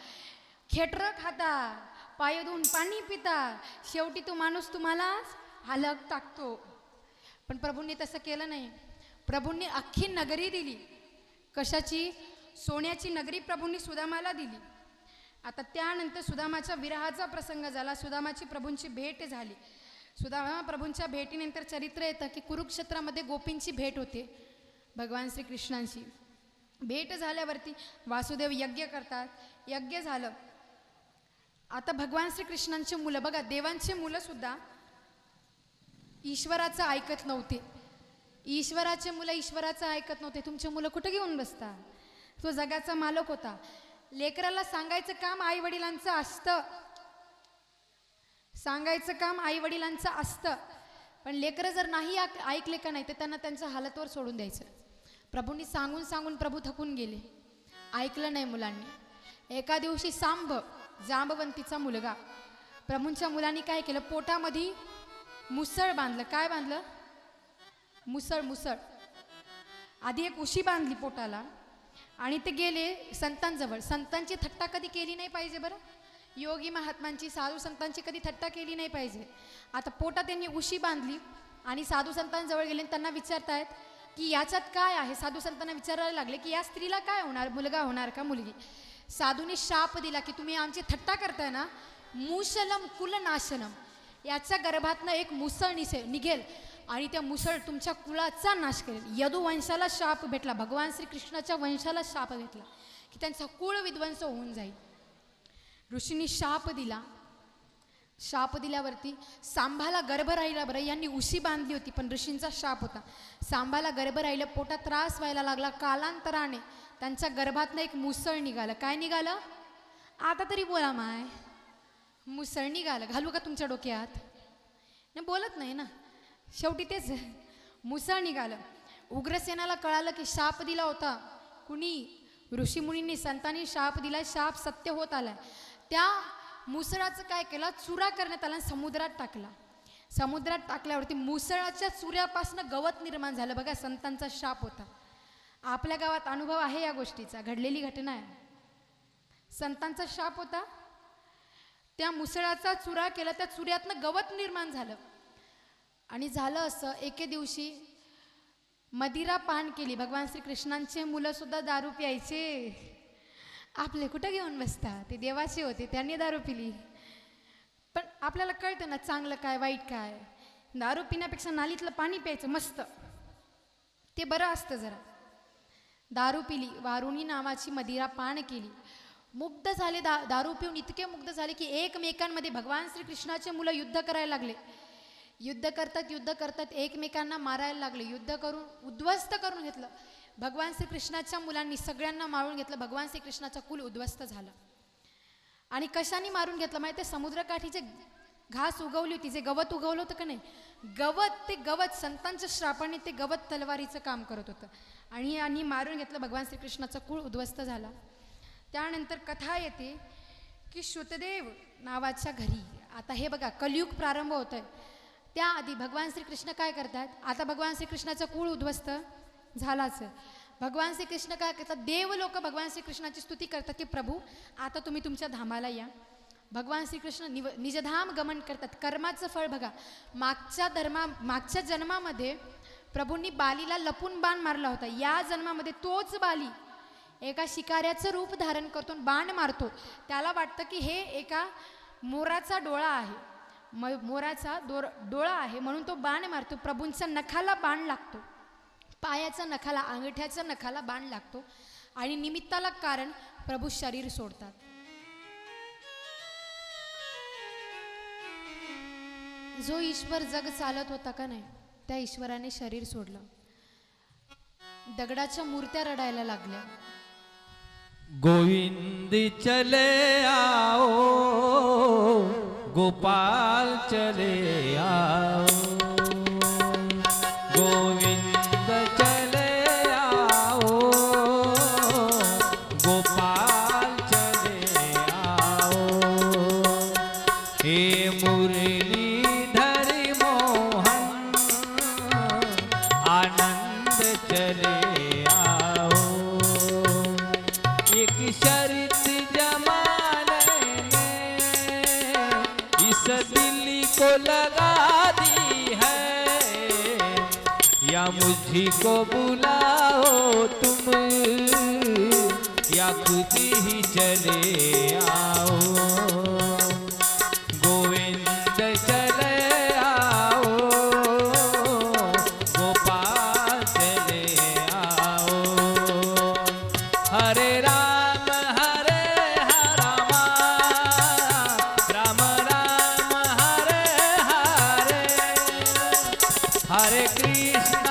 खेटर खाता, पाय धुवून पाणी पिता, शेवटी तो माणूस तुम्हाला हालक टाकतो. पण प्रभूंनी तसं केलं नाही. प्रभूंनी अख्खी नगरी दिली. कशाची? सोन्याची नगरी प्रभूंनी सुदामाला दिली. आता त्यानंतर सुदामाच्या विरहाचा प्रसंग झाला. सुदामाची प्रभूंची भेट झाली. सुदामा प्रभूंच्या भेटीनंतर चरित्र येतं की कुरुक्षेत्रामध्ये गोपींची भेट होते भगवान श्रीकृष्णांशी. भेट झाल्यावरती वासुदेव यज्ञ करतात. यज्ञ झालं. आता भगवान श्रीकृष्णांचे मुलं, बघा, देवांचे मुलं सुद्धा ईश्वराचं ऐकत नव्हते. ईश्वराचे मुलं ईश्वराचं ऐकत नव्हते. तुमचे मुलं कुठं घेऊन बसता? तो जगाचा मालक होता. लेकराला सांगायचं काम आई वडिलांचं असतं. सांगायचं काम आई वडिलांचं असतं. पण लेकरं जर नाही ऐकले का नाही तर त्यांना त्यांच्या हालतवर सोडून द्यायचं. प्रभूंनी सांगून सांगून प्रभू थकून गेले, ऐकलं नाही मुलांनी. एका दिवशी जांबवंतीचा मुलगा, प्रभूंच्या मुलांनी काय केलं, पोटामध्ये मुसळ बांधलं. काय बांधलं? मुसळ. आधी एक उशी बांधली पोटाला आणि ते गेले संतांजवळ. संतांची थट्टा कधी केली नाही पाहिजे बरं. योगी महात्मांची, साधू संतांची कधी थट्टा केली नाही पाहिजे. आता पोटात त्यांनी उशी बांधली आणि साधू संतांजवळ गेले. त्यांना विचारतायत की याच्यात काय आहे. साधू संतांना विचारायला लागले की या स्त्रीला काय होणार, मुलगा होणार का मुलगी. साधूने शाप दिला की तुम्ही आमची थट्टा करताय ना, मुसलम कुलनाशनम, याच्या गर्भातनं एक मुसळ निघेल आणि त्या मुसळ तुमच्या कुलाचा नाश करेल. यदुवंशाला शाप भेटला, भगवान श्रीकृष्णाच्या वंशाला शाप भेटला की त्यांचा कुळ विध्वंस होऊन जाईल. ऋषींनी शाप दिला. शाप दिल्यावरती सांभाला गर्भ राहिला. बरं, यांनी उशी बांधली होती पण ऋषींचा शाप होता. सांभाला गर्भ राहिलं, पोटात त्रास व्हायला लागला. कालांतराने त्यांच्या गर्भातनं एक मुसळ निघालं. काय निघालं? आता तरी बोला माय. मुसळ निघालं. घालू का तुमच्या डोक्यात? नाही, बोलत नाही ना. शेवटी तेच मुसळ निघालं. उग्रसेनाला कळालं की शाप दिला होता कुणी, ऋषीमुनींनी, संतांनी शाप दिला, शाप सत्य होत आलाय. त्या मुसळाचं काय केलं, चुरा करण्यात आला, समुद्रात टाकला. समुद्रात टाकल्यावरती मुसळाच्या चुऱ्यापासून गवत निर्माण झालं. बघा, संतांचा शाप होता. आपल्या गावात अनुभव आहे या गोष्टीचा, घडलेली घटना आहे. संतांचा शाप होता, त्या मुसळाचा चुरा केला, त्या चुऱ्यातनं गवत निर्माण झालं. आणि झालं असं, एके दिवशी मदिरा पान केली. भगवान श्रीकृष्णांचे मुलं सुद्धा दारू प्यायचे. आपले कुठं घेऊन बसता, ते देवाचे होते, त्यांनी दारू पिली. पण आपल्याला कळतं ना चांगलं काय वाईट काय. दारू पिण्यापेक्षा नालीतलं पाणी प्यायचं मस्त, ते बरं असतं जरा. दारू पिली, वारुणी नावाची मदिरा पान केली. मुग्ध झाले, दारू पिऊन इतके मुग्ध झाले की एकमेकांमध्ये भगवान श्रीकृष्णाचे मुलं युद्ध करायला लागले. युद्ध करतात एकमेकांना मारायला लागले. युद्ध करून उद्ध्वस्त करून घेतलं. भगवान श्रीकृष्णाच्या मुलांनी सगळ्यांना मारून घेतलं. भगवान श्रीकृष्णाचा कुल उद्ध्वस्त झाला. आणि कशाने मारून घेतलं माहिती आहे? समुद्रकाठी जे घास उगवली होती, जे गवत उगवलं होतं का नाही, ते गवत संतांच्या श्रापाने ते गवत तलवारीचं काम करत होतं. आणि मारून घेतलं. भगवान श्रीकृष्णाचा कुळ उद्ध्वस्त झाला. त्यानंतर कथा येते की श्रुतदेव नावाच्या घरी, आता हे बघा कलियुग प्रारंभ होत आहे, त्याआधी भगवान श्रीकृष्ण काय करतात, आता भगवान श्रीकृष्णाचा कुळ उद्ध्वस्त झालाच. भगवान श्रीकृष्ण काय करतात, देव लोक भगवान श्रीकृष्णाची स्तुती करतात की प्रभू आता तुम्ही तुमच्या धामाला या. भगवान श्रीकृष्ण निजधाम गमन करतात. कर्माचं फळ बघा, मागच्या जन्मामध्ये प्रभूंनी बालीला लपून बाण मारला होता. या जन्मामध्ये तोच बाली एका शिकाऱ्याचं रूप धारण करतो, बाण मारतो. त्याला वाटतं की हे एका मोराचा डोळा आहे, मोराचा डोळा आहे म्हणून तो बाण मारतो. प्रभूंच्या नखाला बाण लागतो, पायाच्या नखाला, अंगठ्याच्या नखाला बाण लागतो आणि निमित्ताला कारण प्रभू शरीर सोडतात. जो ईश्वर जग चालत होता का नाही, त्या ईश्वराने शरीर सोडलं. दगडाच्या मूर्त्या रडायला लागल्या.
गोविंद चले आओ, गोपाल चले आओ, गोविंद चले आओ, गोपाल चले आओ, हे मुरलीधर मोहन आनंद चले आओ. एक शर्त जमाने ने इस दिल को लगा दी है, या मुझी को बुलाओ तुम या खुद ही चले आओ. गोविंद चले आओ, गोपाल चले आओ. हरे राम हरे राम, राम राम हरे हरे, हरे कृष्ण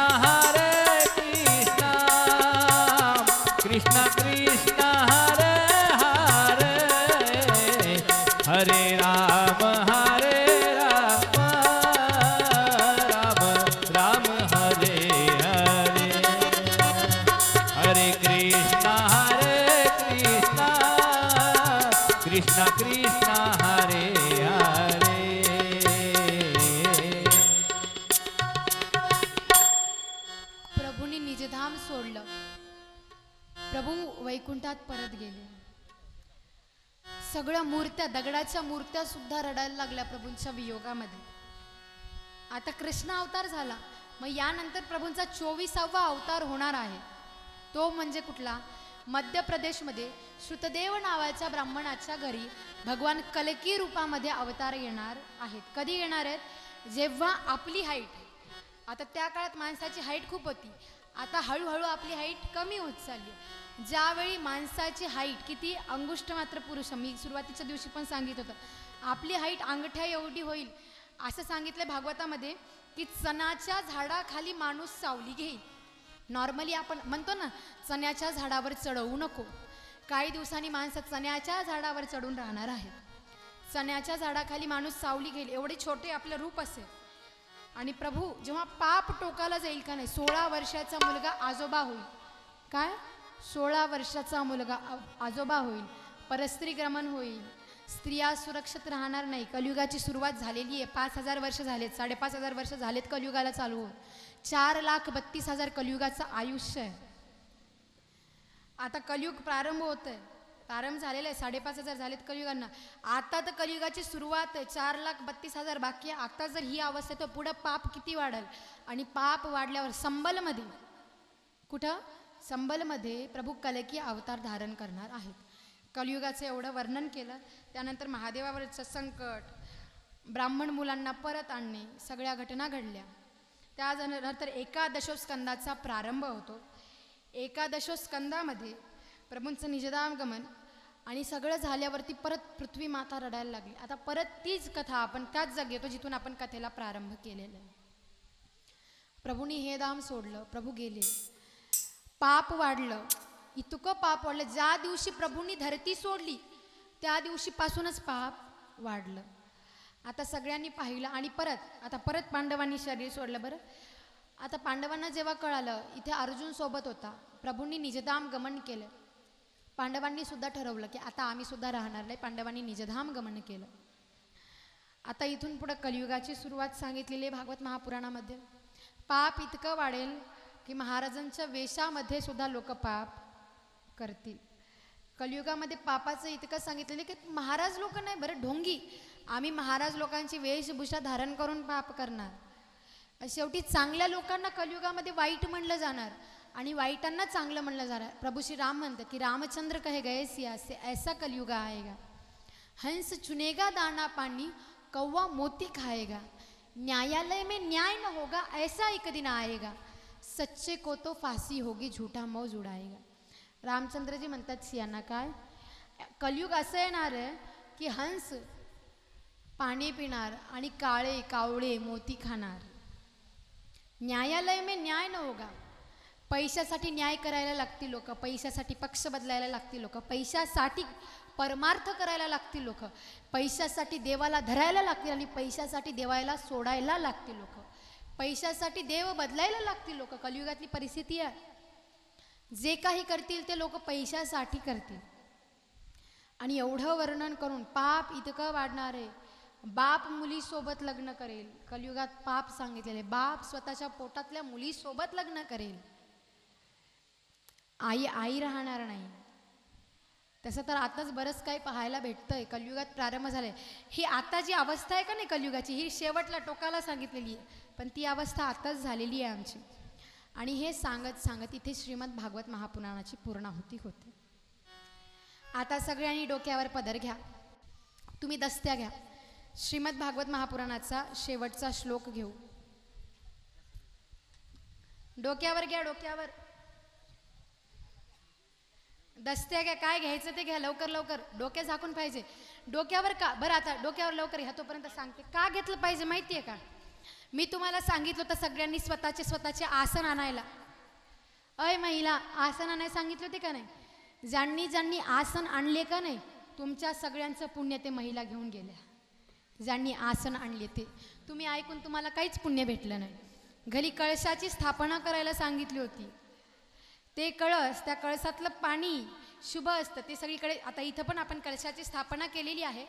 कृष्ण कृष्ण हरे हरे, हरे राम राम
निजधाम सोडलं, प्रभू वैकुंठात परत गेले. सगळ्या मूर्त्या, दगडाच्या मूर्त्या सुद्धा रडायला लागल्या प्रभूंच्या वियोगामध्ये. आता कृष्ण अवतार झाला, मग यानंतर प्रभूंचा 24वा अवतार होणार आहे. तो म्हणजे कुठला? मध्य प्रदेशमध्ये श्रुतदेव नावाच्या ब्राह्मणाच्या घरी भगवान कल्की रूपामध्ये अवतार येणार आहेत. कधी येणार आहेत? जेव्हा आपली हाईट, आता त्या काळात माणसाची हाईट खूप होती, आता हळूहळू आपली हाईट कमी होत चालली. ज्यावेळी माणसाची हाईट किती, अंगुष्ठ मात्र पुरुष, मी सुरुवातीच्या दिवशी पण सांगितलं होतं, आपली हाईट अंगठ्या एवढी होईल असं सांगितलं भागवतामध्ये, की चण्याच्या झाडाखाली माणूस सावली घेईल. नॉर्मली आपण म्हणतो ना, चण्याच्या झाडावर चढवू नको. काही दिवसांनी माणसं चण्याच्या झाडावर चढून राहणार आहे. चण्याच्या झाडाखाली माणूस सावली घेईल, एवढे छोटे आपलं रूप असेल. आणि प्रभू जेव्हा पाप टोकाला जाईल का नाही, 16 वर्षाचा मुलगा आजोबा होईल. काय? 16 वर्षाचा मुलगा आजोबा होईल, परस्त्रीक्रमण होईल, स्त्रिया सुरक्षित राहणार नाही. कलियुगाची सुरुवात झालेली आहे. 5000 वर्ष झालेत, 5500 वर्ष झालेत कलियुगाला चालू होऊन. 4,32,000 कलियुगाचं आयुष्य आहे. आता कलियुग प्रारंभ होत आहे, प्रारंभ झालेला आहे. 5500 झालेत कलियुगांना. आता तर कलियुगाची सुरुवात आहे. 4,32,000 बाकी आहे. आता जर ही अवस्था तर पुढं पाप किती वाढेल. आणि पाप वाढल्यावर संबलमध्ये, कुठं? संबलमध्ये प्रभू कल्की अवतार धारण करणार आहेत. कलियुगाचं एवढं वर्णन केलं. त्यानंतर महादेवावरचं संकट, ब्राह्मण मुलांना परत आणणे, सगळ्या घटना घडल्या. त्यानंतर एकादशोस्कंदाचा प्रारंभ होतो. एकादशोस्कंदामध्ये प्रभूंचं निजधाम गमन आणि सगळं झाल्यावरती परत पृथ्वी माता रडायला लागली. आता परत तीच कथा आपण त्याच जागी येतो जिथून आपण कथेला प्रारंभ केलेला आहे. प्रभूंनी हे धाम सोडलं, प्रभू गेले, पाप वाढलं, इतकं पाप वाढलं. ज्या दिवशी प्रभूंनी धरती सोडली त्या दिवशीपासूनच पाप वाढलं. आता सगळ्यांनी पाहिलं आणि आता परत पांडवांनी शरीर सोडलं. बरं, आता पांडवांना जेव्हा कळालं इथे अर्जुन सोबत होता, प्रभूंनी निजधाम गमन केलं. पांडवांनी सुद्धा ठरवलं की आता आम्ही सुद्धा राहणार नाही. पांडवांनी निजधाम गमन केलं. आता इथून पुढे कलियुगाची सुरुवात सांगितलेली आहे भागवत महापुराणामध्ये. पाप इतकं वाढेल की महाराजांच्या वेशामध्ये सुद्धा लोक पाप करतील. कलियुगामध्ये पापाचं इतकं सांगितलेलं की महाराज लोक नाही, बरं ढोंगी, आम्ही महाराज लोकांची वेशभूषा धारण करून पाप करणार. शेवटी चांगल्या लोकांना कलियुगामध्ये वाईट म्हणलं जाणार आणि वाईटांना चांगलं म्हणलं जाणार. प्रभू श्री राम म्हणतात की रामचंद्र कहे गए सिया से ऐसा कलियुग आएगा, हंस चुनेगा दाना पानी, कौवा मोती खाएगा, न्यायालय में न्याय न होगा ऐसा एक दिन आएगा, सच्चे को तो फांसी होगी झूठा मौज उड़ाएगा. रामचंद्रजी म्हणतात सियांना, काय कलियुग असं येणार आहे की हंस पाणी पिणार आणि काळे कावळे मोती खाणार. न्यायालय में न्याय न होगा. पैशासाठी न्याय करायला लागतील लोक, पैशासाठी पक्ष बदलायला लागतील लोक, पैशासाठी परमार्थ करायला लागतील लोक, पैशासाठी देवाला धरायला लागतील आणि पैशासाठी देवाला सोडायला लागतील लोक, पैशासाठी देव बदलायला लागतील लोक. कलियुगातली परिस्थिती आहे. जे काही करतील ते लोक पैशासाठी करतील. आणि एवढं वर्णन करून पाप इतकं वाढणार आहे. बाप मुलीसोबत लग्न करेल. कलियुगात पाप सांगितलेले. बाप स्वतःच्या पोटातल्या मुलीसोबत लग्न करेल. आई राहणार नाही. तसं तर आताच बरंच काही पाहायला भेटतंय. कलियुगात प्रारंभ झालाय. ही आता जी अवस्था आहे का नाही कलियुगाची, ही शेवटला टोकाला सांगितलेली आहे, पण ती अवस्था आताच झालेली आहे आमची. आणि हे सांगत सांगत इथे श्रीमद भागवत महापुराणाची पूर्णाहुती होते. आता सगळ्यांनी डोक्यावर पदर घ्या, तुम्ही दस्त्या घ्या. श्रीमद भागवत महापुराणाचा शेवटचा श्लोक घेऊ. डोक्यावर घ्या, डोक्यावर दस्त्या घ्या. काय घ्यायचं ते घ्या, लवकर लवकर. डोके झाकून पाहिजे. डोक्यावर का? बरं आता डोक्यावर लवकर घ्या. तोपर्यंत सांगते का घेतलं पाहिजे माहितीये का? मी तुम्हाला सांगितलं होतं सगळ्यांनी स्वतःचे आसन आणायला. अय महिला, आसन आणायला सांगितलं होते का नाही? ज्यांनी ज्यांनी आसन आणले का नाही, तुमच्या सगळ्यांचं पुण्य ते महिला घेऊन गेल्या. ज्यांनी आसन आणले ते. तुम्ही ऐकून तुम्हाला काहीच पुण्य भेटलं नाही. घरी कळशाची स्थापना करायला सांगितली होती. ते कळस, त्या कळसातलं पाणी शुभ असतं, ते सगळीकडे. आता इथं पण आपण कळशाची स्थापना केलेली आहे.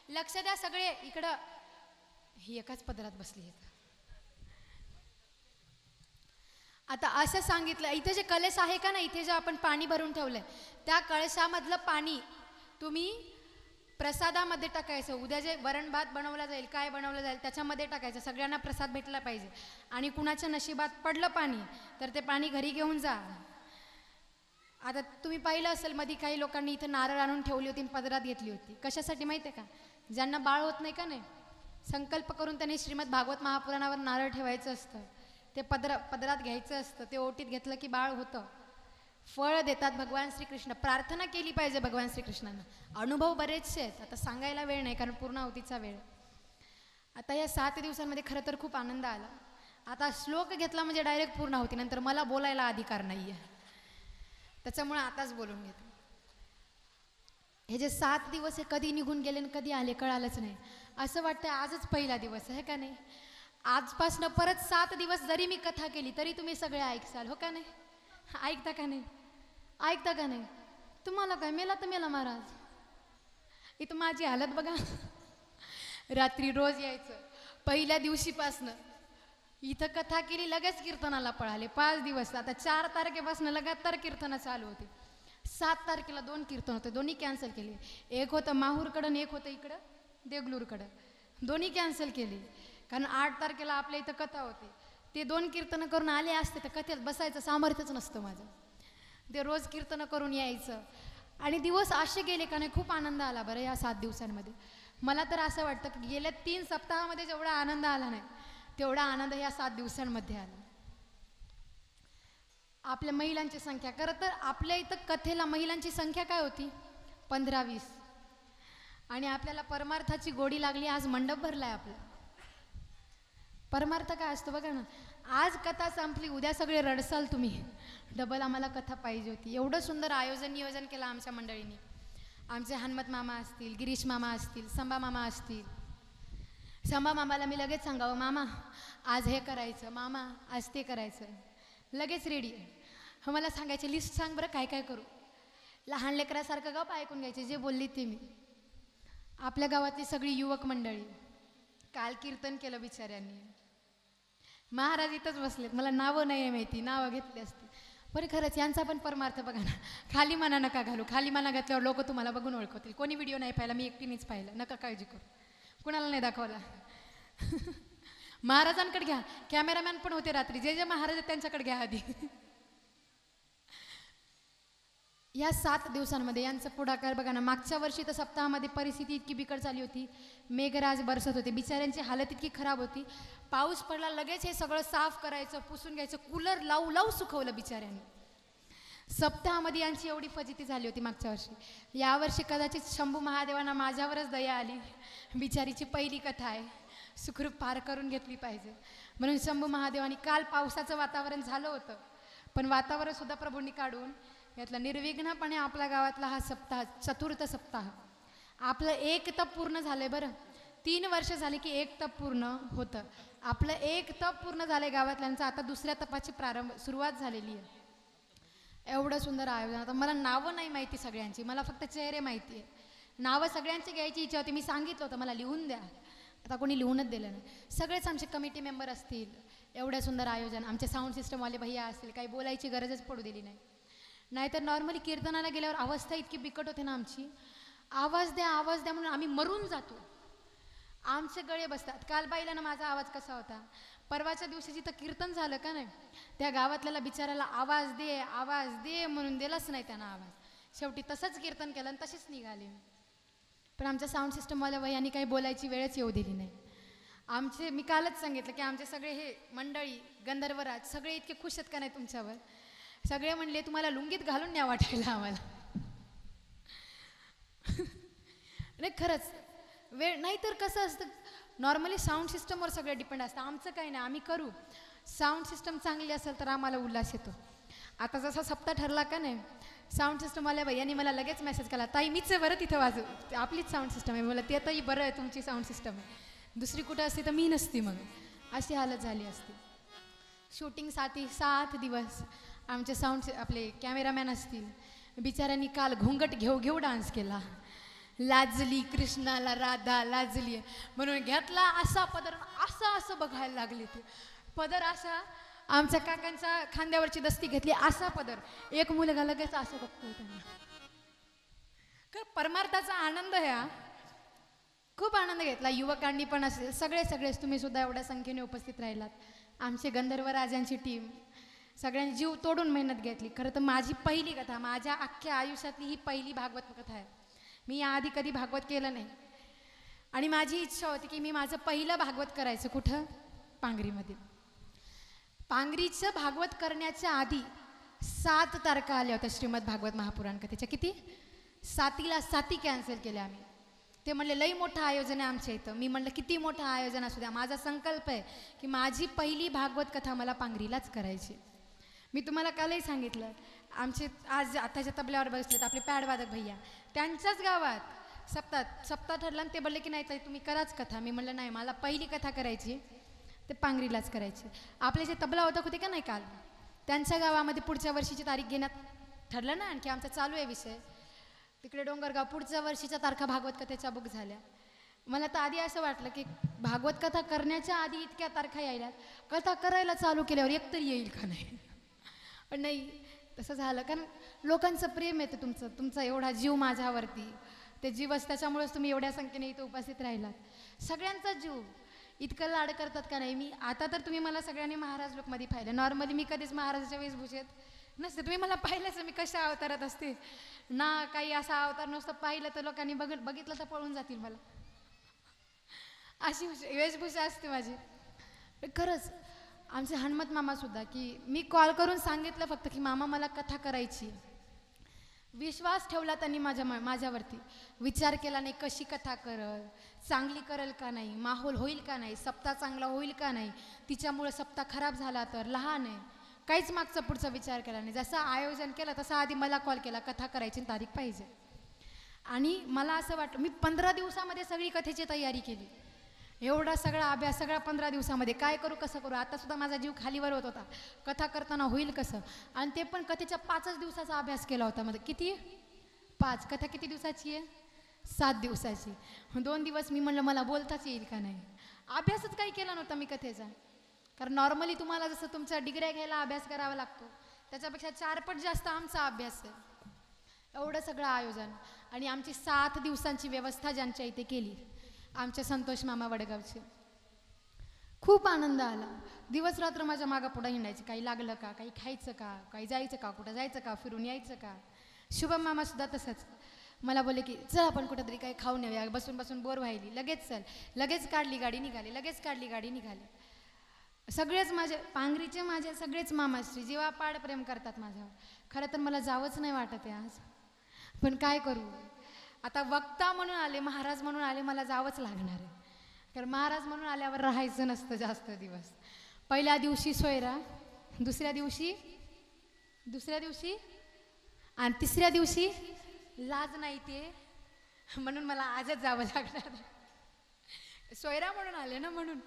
लक्ष द्या सगळे. इकडं ही एकाच पदरात बसली आहेत. आता असं सांगितलं, इथे जे कलश आहे का ना, इथे जे आपण पाणी भरून ठेवलंय, त्या कळशामधलं पाणी तुम्ही प्रसादामध्ये टाकायचं. उद्या जे वरण भात बनवला जाईल, काय बनवलं जाईल त्याच्यामध्ये टाकायचं. सगळ्यांना प्रसाद भेटला पाहिजे. आणि कुणाच्या नशिबात पडलं पाणी तर ते पाणी घरी घेऊन जा. आता तुम्ही पाहिलं असेल, मध्ये काही लोकांनी इथं नारळ आणून ठेवली होती, पदरात घेतली होती. कशासाठी माहिती आहे का? ज्यांना बाळ होत नाही का नाही, संकल्प करून त्यांनी श्रीमद भागवत महापुराणावर नारळ ठेवायचं असतं. ते पदरात घ्यायचं असतं. ते ओटीत घेतलं की बाळ होतं. फळ देतात भगवान श्रीकृष्ण. प्रार्थना केली पाहिजे भगवान श्रीकृष्णांना. अनुभव बरेचसे आहेत, आता सांगायला वेळ नाही कारण पूर्णाहुतीचा वेळ. आता या 7 दिवसांमध्ये खरं तर खूप आनंद आला. आता श्लोक घेतला म्हणजे डायरेक्ट पूर्णाहुती, नंतर मला बोलायला अधिकार नाही आहे, त्याच्यामुळे आताच बोलून घेते. हे जे 7 दिवस हे कधी निघून गेले आणि कधी आले कळालंच नाही. असं वाटतं आजच पहिला दिवस आहे का नाही. आजपासनं परत 7 दिवस जरी मी कथा केली तरी तुम्ही सगळे ऐकसाल, हो का नाही? ऐकता का नाही? ऐकता का नाही? तुम्हाला काय, मेला तर मेला महाराज. इथं माझी हालत बघा. रात्री रोज यायचं. पहिल्या दिवशीपासनं इथं कथा केली, लगेच कीर्तनाला पळाले. 5 दिवस. आता 4 तारखेपासून लगातार कीर्तनं चालू होती. 7 तारखेला 2 कीर्तन होते, दोन्ही कॅन्सल केले. एक होतं माहूरकडं आणि एक होतं इकडं देगलूरकडं. दोन्ही कॅन्सल केली कारण 8 तारखेला आपल्या इथं कथा होती. ते 2 कीर्तनं करून आले असते तर कथेत बसायचं सामर्थ्यच नसतं माझं. ते रोज कीर्तनं करून यायचं आणि दिवस असे गेले का नाही. खूप आनंद आला बरं या 7 दिवसांमध्ये. मला तर असं वाटतं की गेल्या 3 सप्ताहामध्ये जेवढा आनंद आला नाही तेवढा आनंद या 7 दिवसांमध्ये आला. आपल्या महिलांची संख्या, खरं तर आपल्या इथं कथेला महिलांची संख्या काय होती? 15-20. आणि आपल्याला परमार्थाची गोडी लागली. आज मंडप भरलाय आपला. परमार्थ काय असतो बघा ना. आज कथा संपली, उद्या सगळे रडसाल तुम्ही, डबल आम्हाला कथा पाहिजे होती. एवढं सुंदर नियोजन केलं आमच्या मंडळीने. आमचे हनुमत मामा असतील, गिरीश मामा असतील, संबा मामा असतील. संबा मामाला मी लगेच सांगावं, मामा आज हे करायचं, मामा आज ते करायचं, लगेच रेडी. हो, मला सांगायचे लिस्ट सांग बरं काय काय करू. लहान लेकरासारखं गप ऐकून घ्यायचे, जे बोलली ते मी. आपल्या गावातली सगळी युवक मंडळी काल कीर्तन केलं बिचाऱ्यांनी. महाराज इथंच बसलेत, मला नावं नाही आहे माहिती, नावं घेतली असती. बरं खरंच यांचा पण परमार्थ बघा ना. खाली मना नका घालू. खाली मना घातल्यावर लोक तुम्हाला बघून ओळखतील. कोणी व्हिडिओ नाही पाहिला, मी एकटीनेच पाहिलं. नका काळजी करू, कुणाला नाही दाखवला. महाराजांकडे घ्या. कॅमेरामॅन पण होते रात्री. जे जे महाराज आहेत त्यांच्याकडे घ्या आधी. या 7 दिवसांमध्ये यांचा पुढाकार बघा ना. मागच्या वर्षी तर सप्ताहामध्ये परिस्थिती इतकी बिकट झाली होती, मेघराज बरसत होते, बिचाऱ्यांची हालत इतकी खराब होती. पाऊस पडला लगेच हे सगळं साफ करायचं, पुसून घ्यायचं, कूलर लावू सुकवलं बिचाऱ्यांनी. सप्ताहामध्ये यांची एवढी फजिती झाली होती मागच्या वर्षी. यावर्षी कदाचित शंभू महादेवांना माझ्यावरच दया आली. बिचारीची पहिली कथा आहे, सुखरूप पार करून घेतली पाहिजे म्हणून शंभू महादेवांनी काल पावसाचं वातावरण झालं होतं, पण वातावरण सुद्धा प्रभूंनी काढून यातला निर्विघ्नपणे आपल्या गावातला हा सप्ताह, चतुर्थ सप्ताह आपलं 1 तप पूर्ण झालंय. बरं 3 वर्ष झाली की 1 तप पूर्ण होतं आपलं. 1 तप पूर्ण झालंय गावातल्यांचं. आता दुसऱ्या तपाची सुरुवात झालेली आहे. एवढं सुंदर आयोजन. आता मला नावं नाही माहिती सगळ्यांची, मला फक्त चेहरे माहिती आहे. नावं सगळ्यांची घ्यायची इच्छा होती. मी सांगितलं होतं मला लिहून द्या, आता कोणी लिहूनच दिलं नाही. सगळेच आमचे कमिटी मेंबर असतील. एवढं सुंदर आयोजन. आमचे साऊंड सिस्टमवाले भैया असतील. काही बोलायची गरजच पडू दिली नाही. नाहीतर नॉर्मली कीर्तनाला गेल्यावर अवस्था इतकी बिकट होते ना आमची. आवाज द्या म्हणून आम्ही मरून जातो. आमचे गळे बसतात. काल पाहिलं ना माझा आवाज कसा होता. परवाच्या दिवशी जिथं कीर्तन झालं का नाही, त्या गावातल्याला बिचाराला आवाज दे म्हणून दिलाच नाही त्यानं आवाज. शेवटी तसंच कीर्तन केलं आणि तसेच निघाले. पण आमच्या साऊंड सिस्टमवाल्या वयांनी काही बोलायची वेळच येऊ दिली नाही. मी कालच सांगितलं की आमचे सगळे हे मंडळी गंधर्वराज सगळे इतके खुश आहेत का नाही तुमच्यावर. सगळे म्हणले तुम्हाला लुंगीत घालून न्या वाटायला आम्हाला. नाही खरंच वेळ नाही तर कसं असतं, नॉर्मली साऊंड सिस्टमवर सगळं डिपेंड असतं. आमचं काही नाही, आम्ही करू. साऊंड सिस्टम चांगली असेल तर आम्हाला उल्हास येतो. आता जसा सप्ताह ठरला का नाही, साऊंड सिस्टमवाल्या भैयांनी मला लगेच मेसेज केला, ताई मीच आहे बरं तिथं वाजू, आपलीच साऊंड सिस्टम आहे. मला ते ताई बरं आहे तुमची साऊंड सिस्टम आहे, दुसरी कुठं असते तर मी नसती. मग अशी हालत झाली असती. शूटिंगसाठी 7 दिवस आमचे आपले कॅमेरामॅन असतील, बिचाऱ्यांनी काल घोंगट घेऊ डान्स केला. लाजली कृष्णाला राधा लाजली म्हणून घेतला असा पदर, असं बघायला लागले. ते पदर असा आमच्या काकांच्या खांद्यावरची दस्ती घेतली, असा पदर. एक मुलगा लगेच असं बघतो त्यांना. परमार्थाचा आनंद ह्या खूप आनंद घेतला. युवकांनी पण असेल, सगळेच तुम्ही सुद्धा एवढ्या संख्येने उपस्थित राहिलात. आमचे गंधर्व राजांची टीम सगळ्यांनी जीव तोडून मेहनत घेतली. खरं तर माझी पहिली कथा, माझ्या अख्ख्या आयुष्यातली ही पहिली भागवत कथा आहे. मी याआधी कधी भागवत केलं नाही आणि माझी इच्छा होती की मी माझं पहिलं भागवत करायचं. कुठं? पांगरीमध्ये. पांगरीचं भागवत करण्याच्या आधी 7 तारखा आल्या होत्या श्रीमद भागवत महापुराण कथेच्या. किती? 7ला 7 कॅन्सल केल्या आम्ही. ते म्हणले लई मोठं आयोजन आहे आमच्या इथं. मी म्हणलं किती मोठं आयोजन असू द्या, माझा संकल्प आहे की माझी पहिली भागवत कथा मला पांगरीलाच करायची. मी तुम्हाला कालही सांगितलं, आमचे आज आताच्या तबल्यावर बसलेत आपले पॅडवादक भैया, त्यांच्याच गावात सप्ताह ठरला आणि ते बोलले की नाही ताई तुम्ही कराच कथा. मी म्हणलं नाही, मला पहिली कथा करायची ते पांगरीलाच करायची. आपले जे तबला होता होते का नाही काल, त्यांच्या गावामध्ये पुढच्या वर्षीची तारीख घेण्यात ठरलं ना. आणखी आमचा चालू आहे विषय तिकडे डोंगरगाव. पुढच्या वर्षीच्या तारखा भागवत कथेच्या बुक झाल्या. मला तर आधी असं वाटलं की भागवत कथा करण्याच्या आधी इतक्या तारखा यायला, कथा करायला चालू केल्यावर एकतरी येईल का नाही. पण नाही, तसं झालं. कारण लोकांचं प्रेम येतं तुमचा एवढा जीव माझ्यावरती, ते जीवच त्याच्यामुळेच तुम्ही एवढ्या संख्येने इथं उपस्थित राहिलात. सगळ्यांचा जीव इतकं लाड करतात का नाही. मी आता तर तुम्ही मला सगळ्यांनी महाराज लोकमध्ये पाहिलं. नॉर्मली मी कधीच महाराजाच्या वेशभूषेत नसते. तुम्ही मला पाहिलंच मी कशा अवतारात असते ना. काही असा अवतार नसतं पाहिलं तर लोकांनी बघितलं तर पळून जातील मला, अशी वेशभूषा असते माझी. खरंच आमचे हनुमत मामा सुद्धा, की मी कॉल करून सांगितलं फक्त की मामा मला कथा करायची. विश्वास ठेवला त्यांनी माझ्यावरती. विचार केला नाही कशी कथा करल, चांगली करल का नाही, माहोल होईल का नाही, सप्ताह चांगला होईल का नाही, तिच्यामुळे सप्ताह खराब झाला तर, लहान आहे, काहीच मागचा पुढचा विचार केला नाही. जसं आयोजन केलं तसं आधी मला कॉल केला, कथा करायची तारीख पाहिजे. आणि मला असं वाटतं मी 15 दिवसामध्ये सगळी कथेची तयारी केली. एवढा सगळा अभ्यास सगळा 15 दिवसामध्ये. काय करू कसं करू, आता सुद्धा माझा जीव खालीवर होत होता, कथा करताना होईल कसं. आणि ते पण कथेच्या 5च दिवसाचा अभ्यास केला होता. मध्ये किती? 5. कथा किती दिवसाची आहे? 7 दिवसाची. 2 दिवस मी म्हणलं मला बोलताच येईल का नाही. अभ्यासच काही केला नव्हता मी कथेचा. कारण नॉर्मली तुम्हाला जसं तुमच्या डिग्र्या घ्यायला अभ्यास करावा लागतो, त्याच्यापेक्षा 4 पट जास्त आमचा अभ्यास आहे. एवढं सगळं आयोजन आणि आमची 7 दिवसांची व्यवस्था ज्यांच्या इथे केली, आमचे संतोष मामा वडगावचे. खूप आनंद आला. दिवस रात्र माझ्या मागं पुढं हिंडायचे. काही लागलं का, काही खायचं का, काही जायचं का, कुठं जायचं का, फिरून यायचं का. शुभम मामा सुद्धा तसंच. मला बोलले की चल आपण कुठंतरी काही खाऊन येऊया, बसून बसून बोर व्हायली. लगेच चल, लगेच काढली गाडी निघाली, लगेच काढली गाडी निघाली. सगळेच माझे पांगरीचे माझे सगळेच मामाश्री जीवापाड प्रेम करतात माझ्यावर. खरं तर मला जावंच नाही वाटत आहे आज, पण काय करू, आता वक्ता म्हणून आले, महाराज म्हणून आले, मला जावंच लागणार आहे. कारण महाराज म्हणून आल्यावर राहायचं नसतं जास्त दिवस. पहिल्या दिवशी सोयरा, दुसऱ्या दिवशी आणि तिसऱ्या दिवशी लाज नाही ते, म्हणून मला आजच जावं लागणार. सोयरा म्हणून आले ना, म्हणून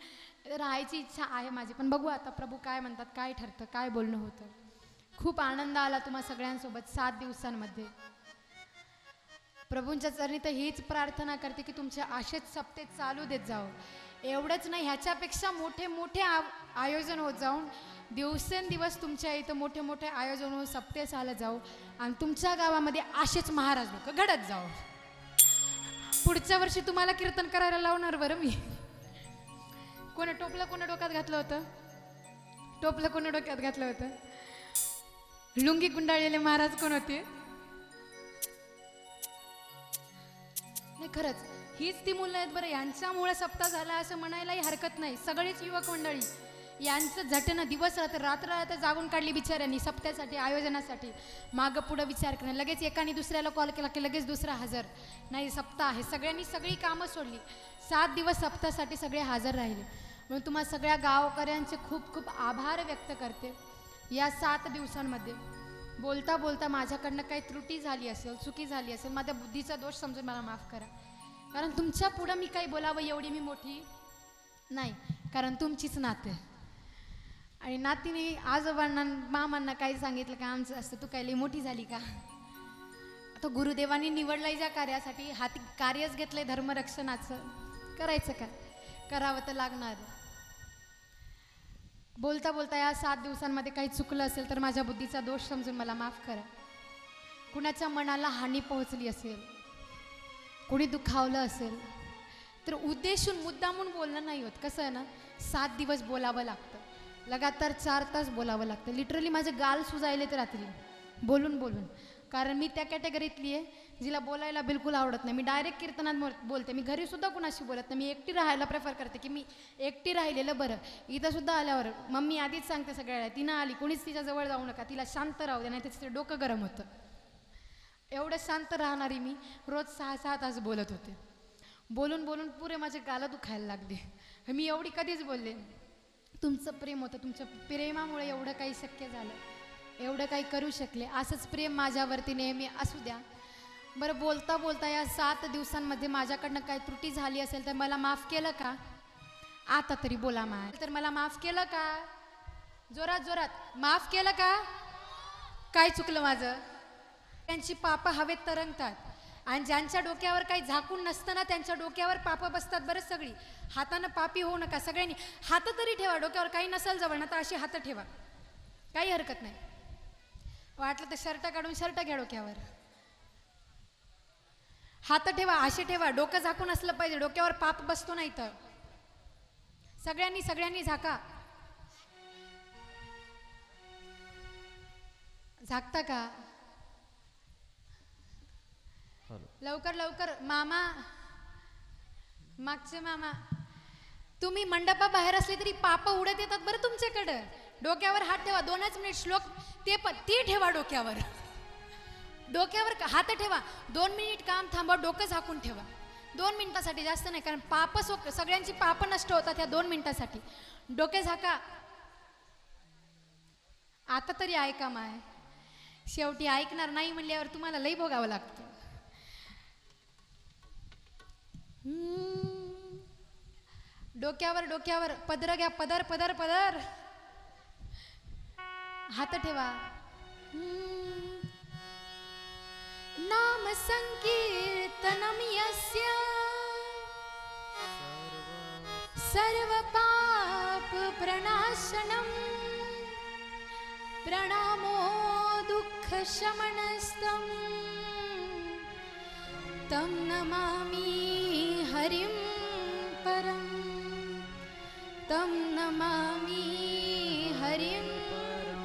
राहायची इच्छा आहे माझी. पण बघू आता प्रभू काय म्हणतात, काय ठरतं, काय बोलणं होतं. खूप आनंद आला तुम्हा सगळ्यांसोबत 7 दिवसांमध्ये. प्रभूंच्या चरणी तर हीच प्रार्थना करते की तुमच्या आशेत सप्ते चालू देत जाओ. एवढंच नाही, ह्याच्यापेक्षा मोठे मोठे आयोजन होत जाऊन, दिवसेंदिवस तुमच्या इथं मोठे मोठे आयोजन होऊन सप्ते चालत जाऊ आणि तुमच्या गावामध्ये आशेच महाराज लोक घडत जाऊ. पुढच्या वर्षी तुम्हाला कीर्तन करायला लावणार बरं मी. कोणी टोपलं कोणी डोक्यात घातलं होतं, टोपलं कोणी डोक्यात घातलं होतं, लुंगी गुंडाळलेले महाराज कोण होते. नाही खरंच हीच ती मुलं आहेत बरं, यांच्यामुळे सप्ताह झाला असं म्हणायलाही हरकत नाही. सगळीच युवक मंडळी यांचं झटणं दिवस रात्र जागून काढली बिचाऱ्यांनी सप्त्यासाठी, आयोजनासाठी. मागं पुढं विचार करणं, लगेच एकाने दुसऱ्याला कॉल केला की लगेच दुसरा हजर. नाही सप्ताह आहे, सगळ्यांनी सगळी कामं सोडली. 7 दिवस सप्ताहासाठी सगळे हजर राहिले. म्हणून तुम्हाला सगळ्या गावकऱ्यांचे खूप खूप आभार व्यक्त करते. या 7 दिवसांमध्ये बोलता बोलता माझ्याकडनं काही त्रुटी झाली असेल, चुकी झाली असेल, माझ्या बुद्धीचा दोष समजून मला माफ करा. कारण तुमच्या पुढं मी काही बोलावं एवढी मी मोठी नाही, कारण तुमचीच नाते. आणि नातीने आजोबांना मामांना काही सांगितलं का आमचं असतं, तू काय लई मोठी झाली का. आता गुरुदेवांनी निवडलंय ज्या कार्यासाठी, हाती कार्यच घेतलंय धर्मरक्षणाचं, करायचं काय, करावं तर लागणार. बोलता बोलता या 7 दिवसांमध्ये काही चुकलं असेल तर माझ्या बुद्धीचा दोष समजून मला माफ करा. कुणाच्या मनाला हानी पोहोचली असेल, कुणी दुखावलं असेल तर उद्देशून मुद्दामून बोलणं नाही होत. कसं आहे ना, 7 दिवस बोलावं लागतं, लगातार 4 तास बोलावं लागतं. लिटरली माझे गाल सुजायलेत रात्री बोलून बोलून. कारण मी त्या कॅटेगरीतली आहे जिला बोलायला बिलकुल आवडत नाही. मी डायरेक्ट कीर्तनात बोलते. मी घरीसुद्धा कुणाशी बोलत नाही. मी एकटी राहायला प्रेफर करते की मी एकटी राहिलेलं बरं. इथंसुद्धा आल्यावर मम्मी आधीच सांगते सगळ्याला, तिनं आली कोणीच तिच्या जवळ जाऊ नका, तिला शांत राहू दे, नाही तर तिचं डोकं गरम होतं. एवढं शांत राहणारी मी रोज 6-6 तास बोलत होते. बोलून बोलून पुरे माझे गालं दुखायला लागले. मी एवढी कधीच बोलले. तुमचं प्रेम होतं, तुमच्या प्रेमामुळे एवढं काही शक्य झालं, एवढं काही करू शकले. असंच प्रेम माझ्यावरती नेहमी असू द्या. बरं, बोलता बोलता या 7 दिवसांमध्ये माझ्याकडनं काही त्रुटी झाली असेल तर मला माफ केलं का? आता तरी बोला तर मला माफ केलं का? जोरात जोरात माफ केलं का? काय चुकलं माझं? त्यांची पापं हवेत तरंगतात आणि ज्यांच्या डोक्यावर काही झाकून नसतं ना त्यांच्या डोक्यावर पापं बसतात. बरंच सगळी हातानं पापी होऊ नका. सगळ्यांनी हात तरी ठेवा, डोक्यावर काही नसेल जवळ ना तर अशी हात ठेवा, काही हरकत नाही. वाटलं तर शर्ट काढून शर्ट घ्या, डोक्यावर हात ठेवा, असे ठेवा. डोकं झाकून असलं पाहिजे, डोक्यावर पाप बसतो नाही तर. सगळ्यांनी झाका. झाकता का? लवकर लवकर. मामा, मागचे मामा, तुम्ही मंडपाबाहेर असले तरी पाप उडत येतात बरं तुमच्याकडं. डोक्यावर हात ठेवा. 2च मिनिट श्लोक ती ठेवा डोक्यावर. डोक्यावर हात ठेवा. 2 मिनिट काम थांबवा, डोकं झाकून ठेवा. 2 मिनिटासाठी, जास्त नाही. कारण पाप सगळ्यांची पाप नष्ट होतात या 2 मिनिटासाठी. डोके झाका. आता तरी ऐका माय. शेवटी ऐकणार नाही म्हणल्यावर तुम्हाला लई भोगावं लागतं. डोक्यावर पदर घ्या. पदर हात ठेवा. नाम संकीर्तनम यस्य सर्व पाप प्रणाशनम प्रणामो दुःख शमनस्तम तं नमामि हरिं परं तं नमामि हरिं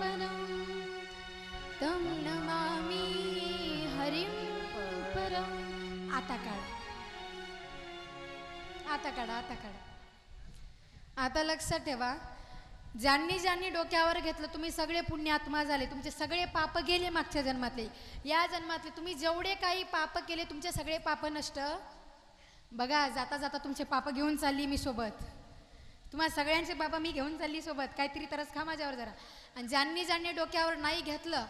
परं तं नमामि हरिं परं. आता काढा. आता लक्षात ठेवा, ज्यांनी डोक्यावर घेतलं तुम्ही सगळे पुण्यात्मा झाले. तुमचे सगळे पाप गेले मागच्या जन्मातले. या जन्मातले तुम्ही जेवढे काही पाप केले तुमचे सगळे पाप नष्ट. बघा, जाता जाता तुमचे पाप घेऊन चालली मी सोबत. तुम्हाला सगळ्यांचे पाप मी घेऊन चालली सोबत. काहीतरी तरच खा माझ्यावर जरा. आणि ज्यांनी डोक्यावर नाही घेतलं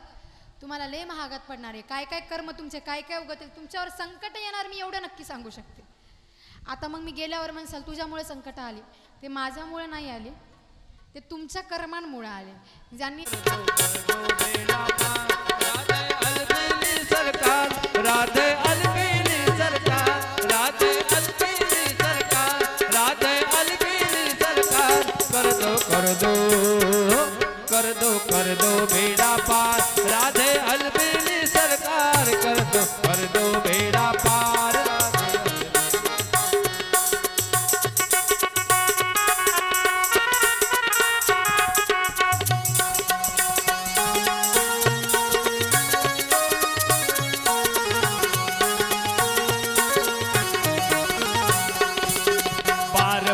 तुम्हाला लय महागात पडणार आहे. काय काय कर्म तुमचे काय उगतील, तुमच्यावर संकट येणार, मी एवढं नक्की सांगू शकते. आता मग मी गेल्यावर म्हणसाल तुझ्यामुळे संकट आले. ते माझ्यामुळे नाही आले, ते तुमच्या कर्मांमुळे आले. ज्यांनी
राधे अलबेली सरकार, राधे अलबेली सरकार, राधे अलबेली सरकार. कर दो बेड़ा पार. राधे अलबेली सरकार, कर दो बेड़ा पार.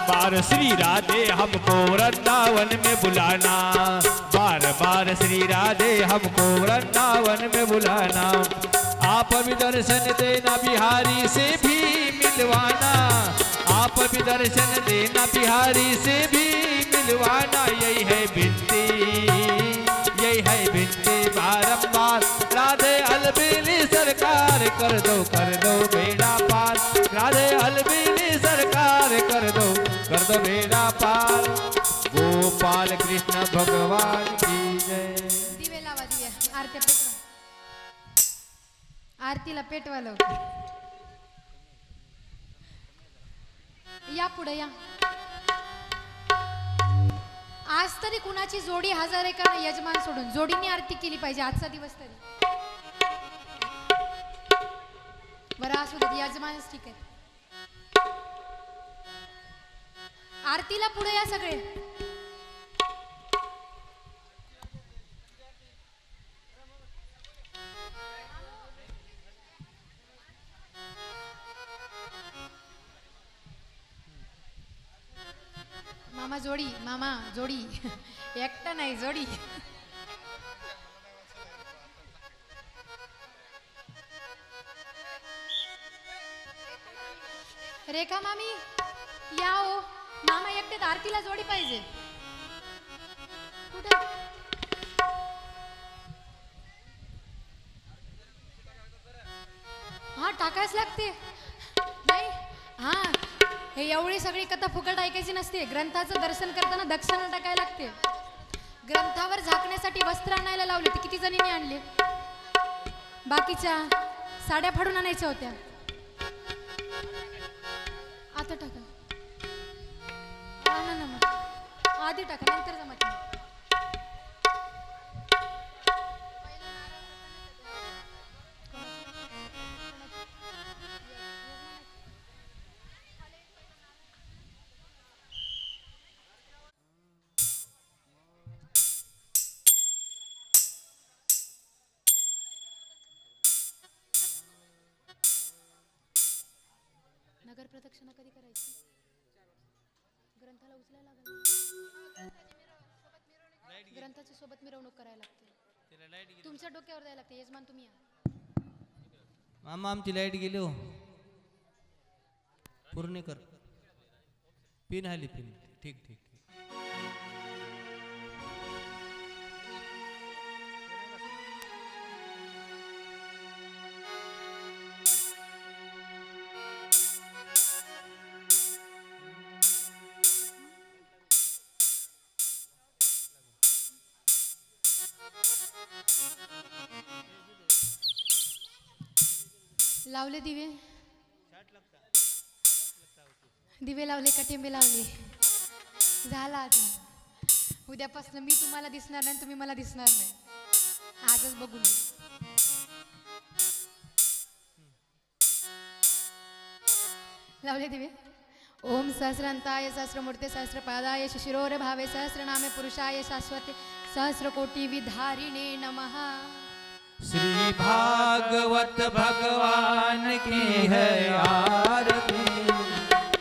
बार श्री राधे हमको वृंदावन में बुलाना, बार श्री राधे हमको वृंदावन में बुलाना. आप भी दर्शन देना बिहारी से भी मिलवाना, आप भी दर्शन देना बिहारी से भी मिलवाना. यही है बिनती बारंबार. राधे अलबेली सरकार, कर दो बेड़ा पार. राधे अलबेली सरकार, कर दो बेड़ा पार. गोपाल कृष्ण भगवान की जय.
दिवे लावा, दिवे. आरती पेटवा. आरतीला पेटवा लवकर. या पुढे या. आज तरी कुणाची जोडी हजर आहे का नाही यजमान सोडून जोडीने आरती केली पाहिजे आजचा दिवस तरी. बरं असू देत यजमानच ठीक आहे. आरतीला पुढे या सगळे. मामा जोडी मामा जोडी एकटा नाही जोडी. रेखा मामी या हो. मामा एकट्यात आरतीला जोडी पाहिजे. कुठे हा टाकायच लागते नाही. हा हे एवढी सगळी कथा फुकट ऐकायची नसते. ग्रंथाचं दर्शन करताना दक्षिणा टाकायला लागते. ग्रंथावर झाकण्यासाठी वस्त्र आणायला लावले ते किती जणींनी आणले. बाकीच्या साड्या फाडून आणायच्या होत्या. आता टाका ना मग आधी टाका नंतर जमत नाही. नगर प्रदक्षिणा कधी करायची. ग्रंथाला उचलायला लागेल. ग्रंथाच्या सोबत मिरवणूक करायला लागते. तुमच्या डोक्यावर द्यायला लागते. यजमान तुम्ही या.
मामा आमची लाईट गेली हो. पूर्ण कर. पिन आली पिन. ठीक ठीक.
लावले दिवे. दिवे लावले कटिंबे लावले. झाला आता. उद्यापासून मी तुम्हाला दिसणार नाही तुम्ही मला दिसणार नाही. आजच बघून लावले दिवे. ओम सहस्रांताय सहस्रमूर्ते सहस्रपादाय शिशिरोर भावे सहस्रनामे पुरुषाय शाश्वते सहस्रकोटि विधारिणे नमः.
श्री भागवत भगवान की है आरती.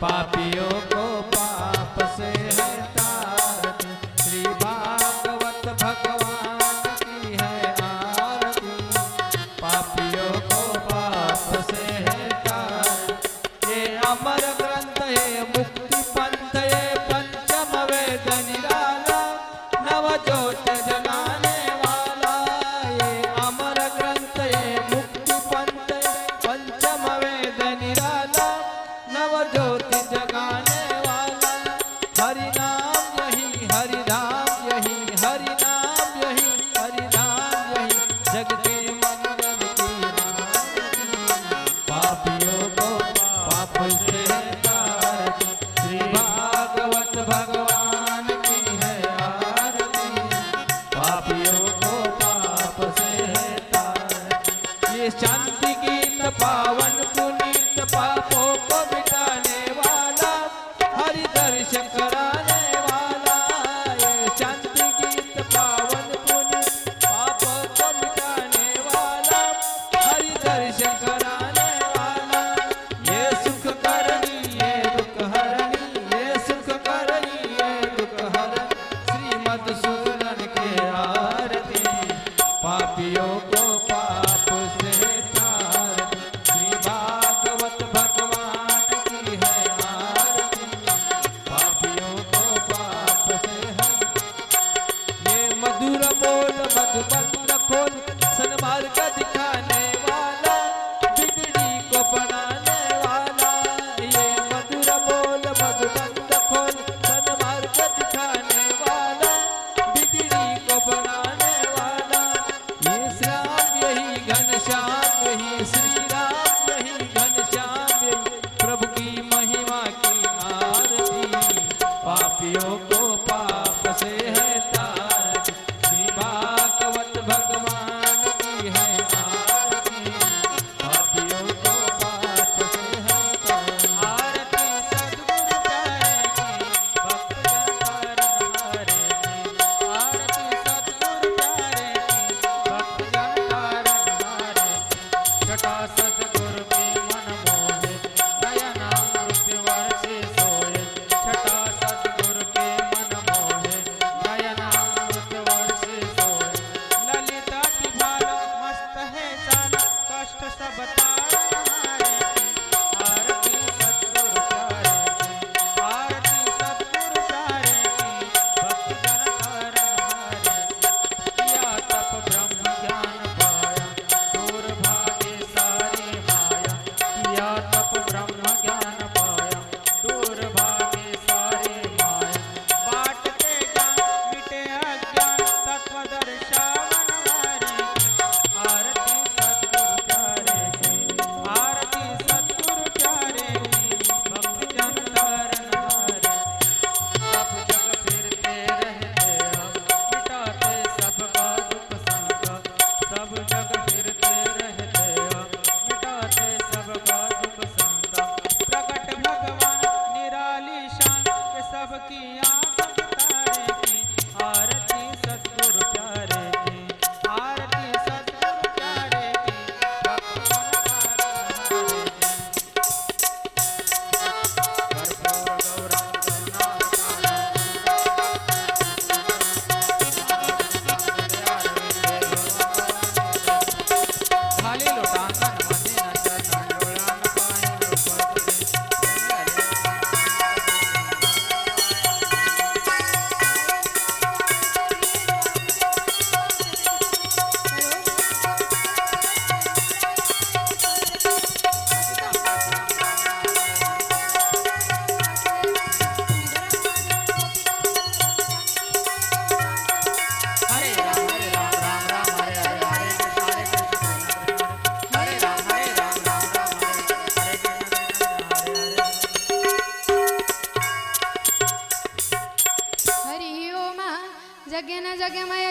पापियों को पाप से है तारती. श्री भागवत भगवान की है आरती. पापियों को पाप से है तारती. ये अमर ग्रंथ है मुक्ति पंथ ये पंचम वेद निराला. नव ज्योत जगाने वाला ये अमर ग्रंथ ये मुक्ति पंथ पंचम वेद निराला. नव ज्योति जगाने वाला. हरि नाम यही हरि नाम यही हरि नाम यही हरि नाम यही जग के मंगल की आरती. पापियों को पाप से तारती. श्री भागवत भगवान की है आरती. पापियों को पाप से है तारती. ये शांति गीत पावन पुनीत पापों को मिटाने वाला. हरि दर्शन कराने वाला. ये शांति गीत पावन पुनीत पापों को मिटाने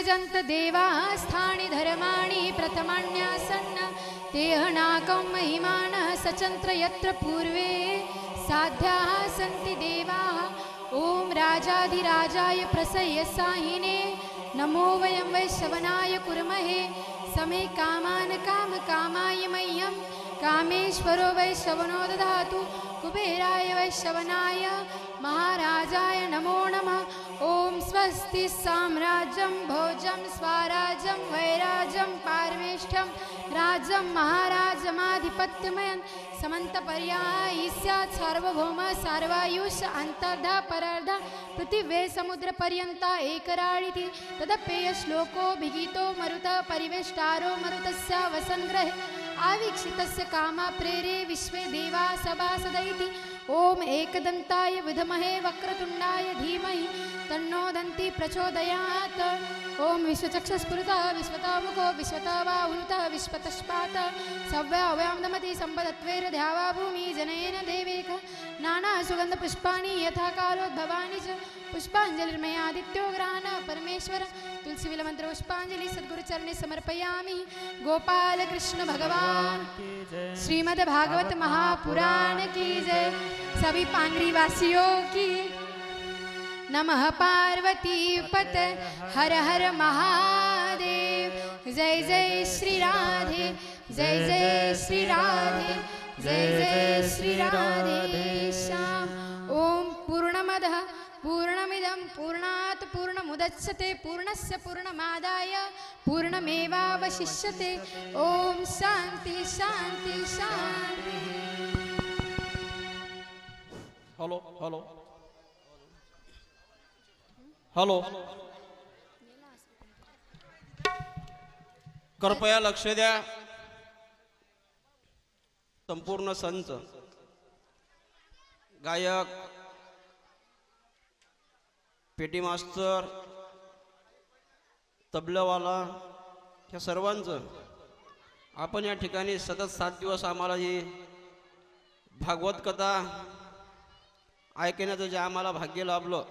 सृजन्त देवास्थानि धर्माणि प्रथमान्यासन्न तेहनाकं महिमानः सचन्त्र यत्र पूर्वे साध्याः सन्ति देवाः ॐ राजाधिराजाय प्रसह्य साहिने नमो वयं वैश्रवणाय कुर्महे समे कामान् कामकामाय मह्यं कामेश्वरो वैश्रवणो ददातु कुबेराय वैश्रवणाय महाराजाय नमो नमः ॐ स्वस्ति साम्राज्यं भोजं स्वराज्यं वैराज्यं पारमेष्ठ्यं राज्यं महाराजमाधिपत्यमयं समन्तपर्यायी स्यात् सार्वभौम सर्वायुष अन्तर्धा परर्धा पृथिवे समुद्रपर्यन्ता एकराळिति तदप्येय श्लोको भिगीतो मरुतः परिवेष्टारो मरुतस्य वसन्ग्रहे आवीक्षितस्य कामा प्रेरे विश्वे देवा सभासदैति ॐ एकदन्ताय विद्महे वक्रतुण्डाय धीमहि तन्नो दन्ति प्रचोदयात् ॐ विश्वचक्षुस्फुरितः विश्वतोमुखो विश्वतबाहुतः विश्वतश्पातः सव्यावयां दमति सम्पदत्वैर्द्यावा भूमि जनेन देवेक नानासुगन्धपुष्पाणि यथा कालोद्भवानि च पुष्पाञ्जलिर्मयादित्यो ग्रहाण परमेश्वर तुलसीविलमन्त्रपुष्पाञ्जलि सद्गुरुचरणे समर्पयामि गोपालकृष्ण भगवान श्रीमद्भागवत महापुराण की जय सभी पांगरी वासियों की नमः पार्वती पत हर हर महादेव जय जय श्री राधे जय जय श्री राधे जय जय श्री राधे श्याम ओम पूर्णमदः पूर्णमिदं पूर्णात् पूर्णमुदच्यते पूर्णस्य पूर्णमादाय पूर्णमेवावशिष्यते ओम शांति शांति शांति।
हॅलो हॅलो हॅलो कृपया लक्ष द्या संपूर्ण संच गायक पेटी मास्तर तबलावाला ह्या सर्वांचं आपण या ठिकाणी सतत 7 दिवस आम्हाला ही भागवत कथा ऐकण्याचं जे आम्हाला भाग्य लाभलं